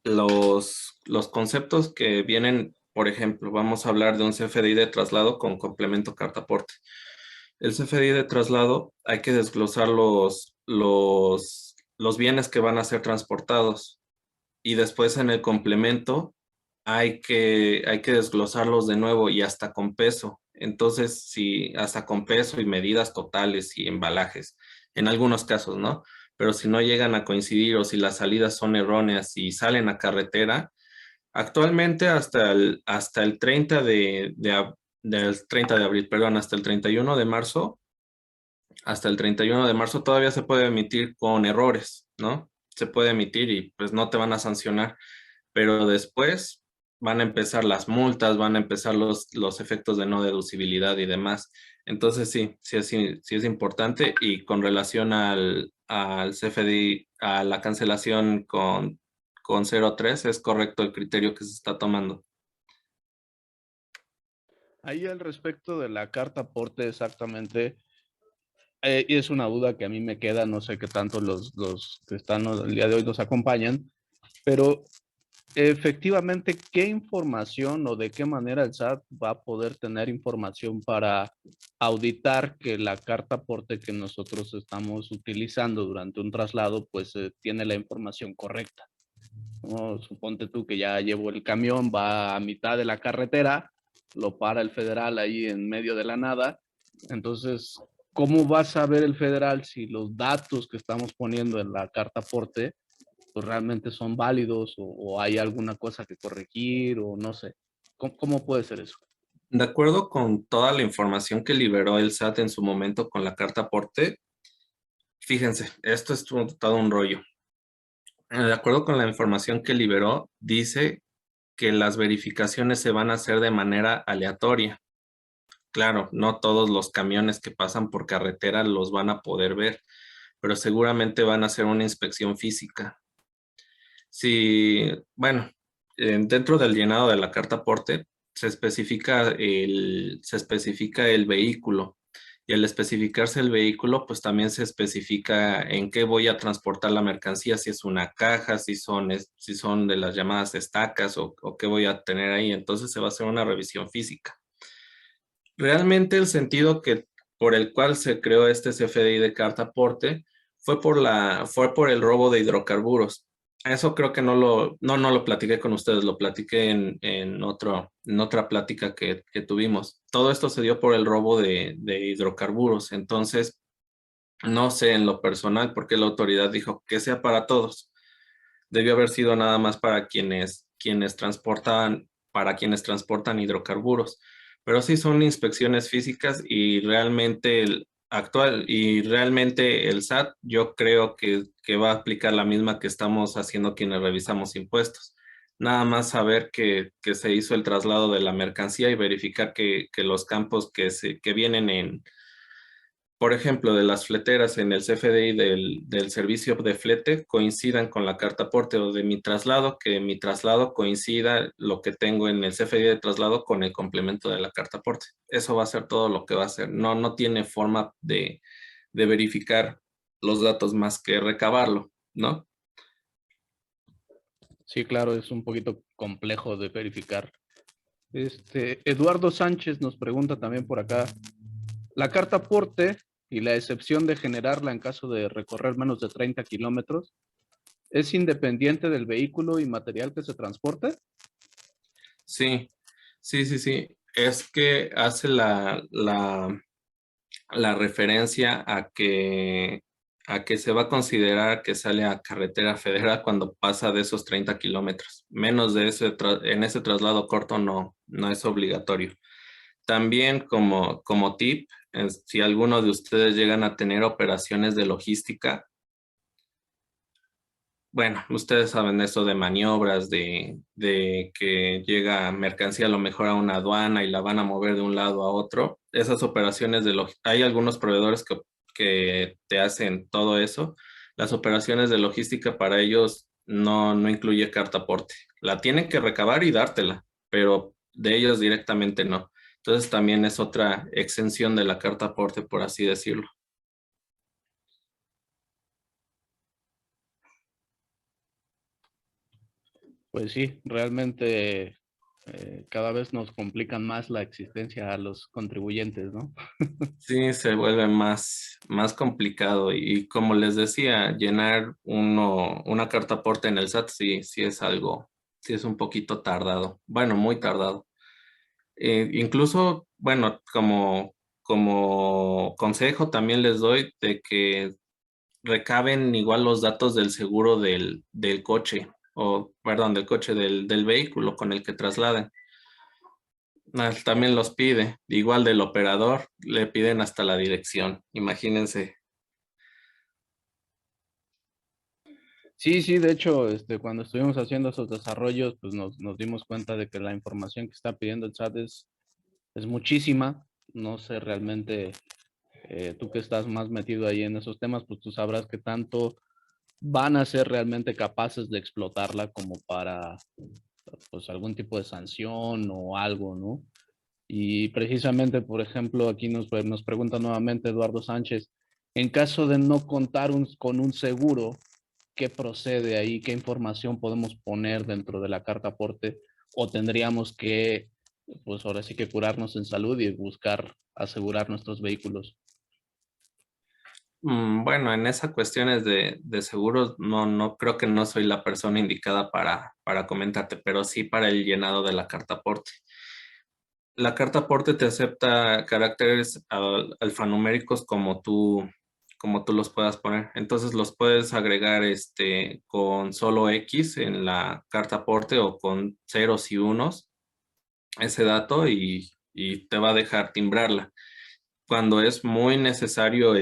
los conceptos que vienen, por ejemplo, vamos a hablar de un CFDI de traslado con complemento carta aporte. El CFDI de traslado hay que desglosar los bienes que van a ser transportados y después en el complemento hay que desglosarlos de nuevo y hasta con peso. Entonces, sí, hasta con peso y medidas totales y embalajes, en algunos casos, ¿no? Pero si no llegan a coincidir o si las salidas son erróneas y salen a carretera, actualmente hasta el 30 del 30 de abril, perdón, hasta el 31 de marzo, hasta el 31 de marzo todavía se puede emitir con errores, ¿no? Se puede emitir y pues no te van a sancionar, pero después van a empezar las multas, van a empezar los efectos de no deducibilidad y demás. Entonces sí es importante y con relación al CFDI, a la cancelación con 03, es correcto el criterio que se está tomando. Ahí al respecto de la carta aporte exactamente, y es una duda que a mí me queda, no sé qué tanto los que están el día de hoy nos acompañan, pero efectivamente, ¿qué información o de qué manera el SAT va a poder tener información para auditar que la carta aporte que nosotros estamos utilizando durante un traslado, pues tiene la información correcta? ¿No? Suponte tú que ya llevo el camión, va a mitad de la carretera, lo para el federal ahí en medio de la nada. Entonces, ¿cómo va a saber el federal si los datos que estamos poniendo en la carta aporte pues realmente son válidos o hay alguna cosa que corregir o no sé? ¿Cómo puede ser eso? De acuerdo con toda la información que liberó el SAT en su momento con la carta aporte, fíjense, esto es todo un rollo. De acuerdo con la información que liberó, dice que las verificaciones se van a hacer de manera aleatoria. Claro, no todos los camiones que pasan por carretera los van a poder ver, pero seguramente van a hacer una inspección física. Sí, bueno, dentro del llenado de la carta aporte se especifica el vehículo y al especificarse el vehículo, pues también se especifica en qué voy a transportar la mercancía, si es una caja, si son de las llamadas estacas o qué voy a tener ahí. Entonces se va a hacer una revisión física. Realmente el sentido por el cual se creó este CFDI de carta aporte fue por el robo de hidrocarburos. Eso creo que no lo platiqué con ustedes, lo platiqué en otra plática que tuvimos. Todo esto se dio por el robo de hidrocarburos. Entonces, no sé en lo personal por qué la autoridad dijo que sea para todos. Debió haber sido nada más para quienes transportan hidrocarburos. Pero sí son inspecciones físicas y realmente el SAT yo creo que va a aplicar la misma que estamos haciendo quienes revisamos impuestos. Nada más saber que se hizo el traslado de la mercancía y verificar que los campos que vienen por ejemplo, de las fleteras en el CFDI del servicio de flete coincidan con la carta aporte, o de mi traslado, que mi traslado coincida lo que tengo en el CFDI de traslado con el complemento de la carta aporte. Eso va a ser todo lo que va a hacer. No, no tiene forma de verificar los datos más que recabarlo, ¿no? Sí, claro, es un poquito complejo de verificar. Eduardo Sánchez nos pregunta también por acá, la carta aporte y la excepción de generarla en caso de recorrer menos de 30 kilómetros, ¿es independiente del vehículo y material que se transporte? Sí, sí. Es que hace la referencia a que se va a considerar que sale a carretera federal cuando pasa de esos 30 kilómetros. Menos de en ese traslado corto no es obligatorio. También como tip, si alguno de ustedes llegan a tener operaciones de logística, bueno, ustedes saben eso de maniobras, de que llega mercancía a lo mejor a una aduana y la van a mover de un lado a otro. Esas operaciones hay algunos proveedores que te hacen todo eso. Las operaciones de logística para ellos no incluye carta aporte. La tienen que recabar y dártela, pero de ellos directamente no. Entonces también es otra exención de la carta aporte, por así decirlo. Pues sí, realmente cada vez nos complican más la existencia a los contribuyentes, ¿no? Sí, se vuelve más complicado y como les decía, llenar una carta aporte en el SAT sí es algo, sí es un poquito tardado, bueno, muy tardado. Incluso, bueno, como consejo también les doy de que recaben igual los datos del seguro del coche, o perdón, del coche del vehículo con el que trasladen. También los pide, igual del operador, le piden hasta la dirección, imagínense. Sí, de hecho, cuando estuvimos haciendo esos desarrollos, pues nos dimos cuenta de que la información que está pidiendo el SAT es muchísima. No sé realmente, tú que estás más metido ahí en esos temas, pues tú sabrás que tanto van a ser realmente capaces de explotarla como para pues algún tipo de sanción o algo, ¿no? Y precisamente, por ejemplo, aquí nos pregunta nuevamente Eduardo Sánchez, en caso de no contar con un seguro, ¿qué procede ahí? ¿Qué información podemos poner dentro de la carta aporte? ¿O tendríamos que, pues ahora sí que curarnos en salud y buscar asegurar nuestros vehículos? Bueno, en esas cuestiones de seguros, no creo que no soy la persona indicada para comentarte, pero sí para el llenado de la carta aporte. La carta aporte te acepta caracteres alfanuméricos como tú los puedas poner. Entonces los puedes agregar con solo X en la carta aporte o con ceros y unos, ese dato y te va a dejar timbrarla. Cuando es muy necesario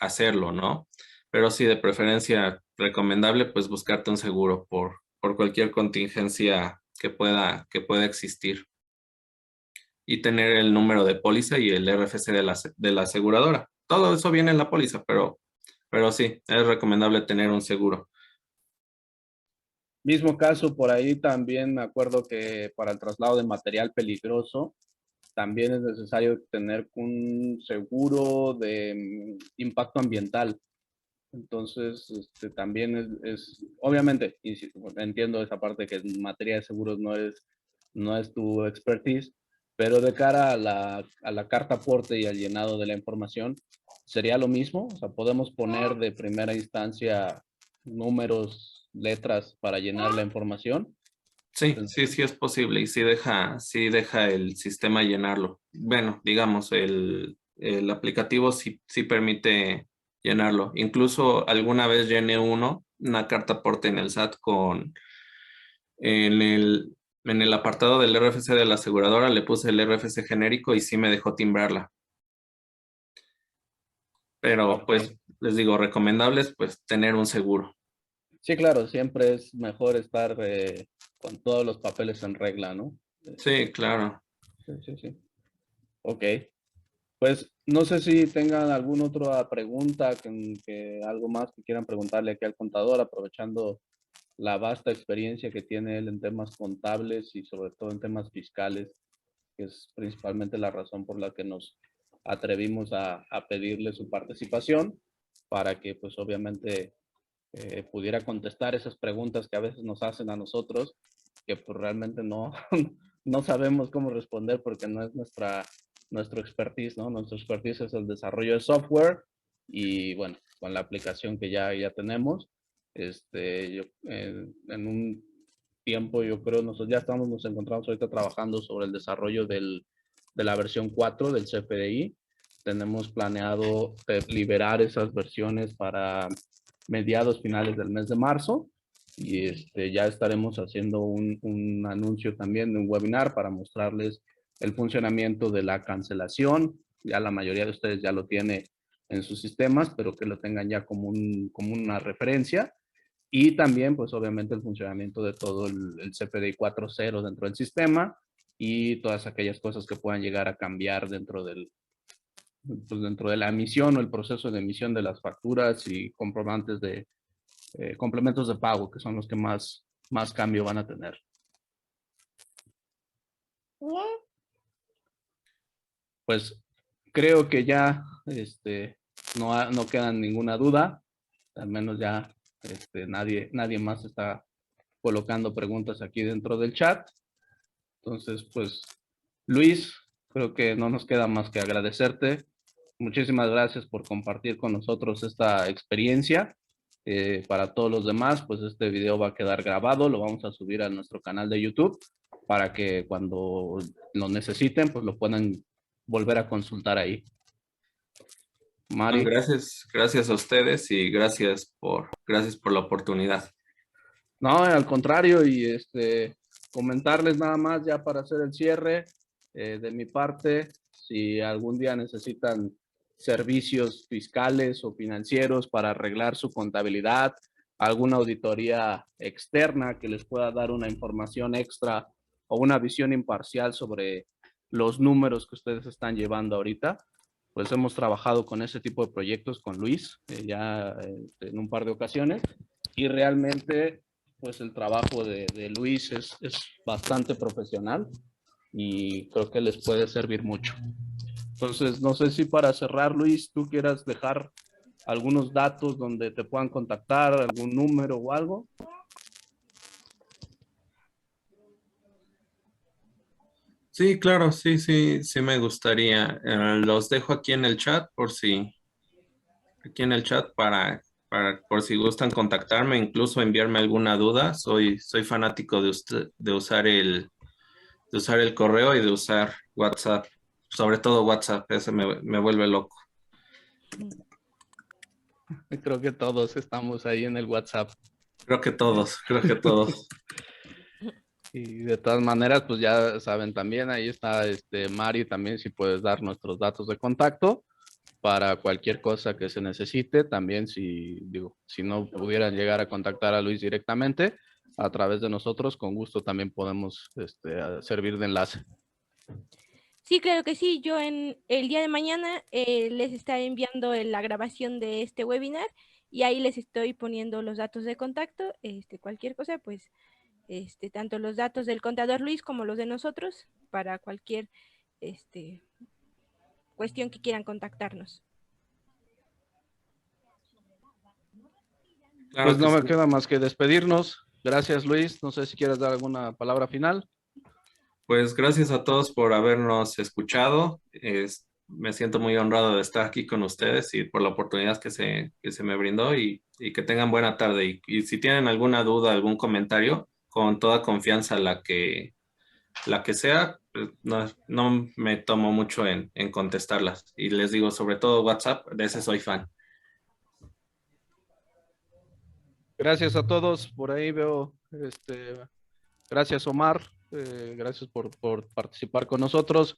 hacerlo, ¿no? Pero sí, de preferencia recomendable, pues buscarte un seguro por cualquier contingencia que pueda existir y tener el número de póliza y el RFC de la aseguradora. Todo eso viene en la póliza, pero sí, es recomendable tener un seguro. Mismo caso, por ahí también me acuerdo que para el traslado de material peligroso, también es necesario tener un seguro de impacto ambiental. Entonces, también obviamente, entiendo esa parte que en materia de seguros no es tu expertise, pero de cara a la carta aporte y al llenado de la información, ¿sería lo mismo? O sea, podemos poner de primera instancia números, letras para llenar la información. Sí es posible y sí deja el sistema llenarlo. Bueno, digamos, el aplicativo sí permite llenarlo. Incluso alguna vez llené una carta aporte en el SAT en el apartado del RFC de la aseguradora, le puse el RFC genérico y sí me dejó timbrarla. Pero Ok. pues les digo, recomendables pues tener un seguro. Sí, claro, siempre es mejor estar con todos los papeles en regla, ¿no? Sí, claro. Sí. Ok. Pues no sé si tengan alguna otra pregunta, que algo más que quieran preguntarle aquí al contador, aprovechando la vasta experiencia que tiene él en temas contables y sobre todo en temas fiscales, que es principalmente la razón por la que nos atrevimos a pedirle su participación, para que pues obviamente pudiera contestar esas preguntas que a veces nos hacen a nosotros, que pues realmente no, no sabemos cómo responder porque no es nuestro expertise, ¿no? Nuestro expertise es el desarrollo de software y bueno, con la aplicación que ya tenemos, en un tiempo yo creo, nosotros ya nos encontramos ahorita trabajando sobre el desarrollo de la versión 4 del CFDI. Tenemos planeado liberar esas versiones para mediados finales del mes de marzo y ya estaremos haciendo un anuncio también de un webinar para mostrarles el funcionamiento de la cancelación. Ya la mayoría de ustedes ya lo tiene en sus sistemas, pero que lo tengan ya como una referencia. Y también, pues obviamente, el funcionamiento de todo el CFDI 4.0 dentro del sistema y todas aquellas cosas que puedan llegar a cambiar dentro dentro de la emisión o el proceso de emisión de las facturas y comprobantes de complementos de pago, que son los que más cambio van a tener. Pues creo que ya no queda ninguna duda, al menos ya nadie más está colocando preguntas aquí dentro del chat. Entonces, pues, Luis, creo que no nos queda más que agradecerte. Muchísimas gracias por compartir con nosotros esta experiencia. Para todos los demás, pues este video va a quedar grabado, lo vamos a subir a nuestro canal de YouTube para que cuando lo necesiten, pues lo puedan volver a consultar ahí. Mari. Gracias a ustedes y gracias por la oportunidad. No, al contrario, y comentarles nada más ya para hacer el cierre de mi parte, si algún día necesitan servicios fiscales o financieros para arreglar su contabilidad, alguna auditoría externa que les pueda dar una información extra o una visión imparcial sobre los números que ustedes están llevando ahorita, pues hemos trabajado con ese tipo de proyectos con Luis ya en un par de ocasiones y realmente pues el trabajo de Luis es bastante profesional y creo que les puede servir mucho. Entonces, no sé si para cerrar, Luis, tú quieras dejar algunos datos donde te puedan contactar, algún número o algo. Sí, claro, sí me gustaría. Los dejo aquí en el chat aquí en el chat por si gustan contactarme, incluso enviarme alguna duda. Soy fanático de usar de usar el correo y de usar WhatsApp, sobre todo WhatsApp, ese me vuelve loco. Creo que todos estamos ahí en el WhatsApp. Creo que todos. Y de todas maneras, pues ya saben también, ahí está Mari, también si puedes dar nuestros datos de contacto para cualquier cosa que se necesite. También si no pudieran llegar a contactar a Luis directamente, a través de nosotros, con gusto también podemos servir de enlace. Sí, claro que sí. Yo el día de mañana les estaré enviando la grabación de este webinar y ahí les estoy poniendo los datos de contacto. Cualquier cosa, pues, tanto los datos del contador Luis como los de nosotros para cualquier cuestión que quieran contactarnos. Claro Pues no me sí. queda más que despedirnos. Gracias, Luis. No sé si quieres dar alguna palabra final. Pues gracias a todos por habernos escuchado. Me siento muy honrado de estar aquí con ustedes y por la oportunidad que se me brindó y que tengan buena tarde. Y si tienen alguna duda, algún comentario, con toda confianza la que sea, pues no me tomo mucho en contestarlas. Y les digo, sobre todo WhatsApp, de ese soy fan. Gracias a todos. Por ahí veo, gracias Omar, gracias por participar con nosotros.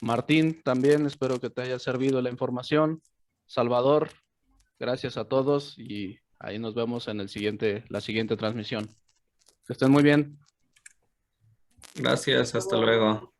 Martín, también espero que te haya servido la información. Salvador, gracias a todos y ahí nos vemos en la siguiente transmisión. Que estén muy bien. Gracias, hasta luego.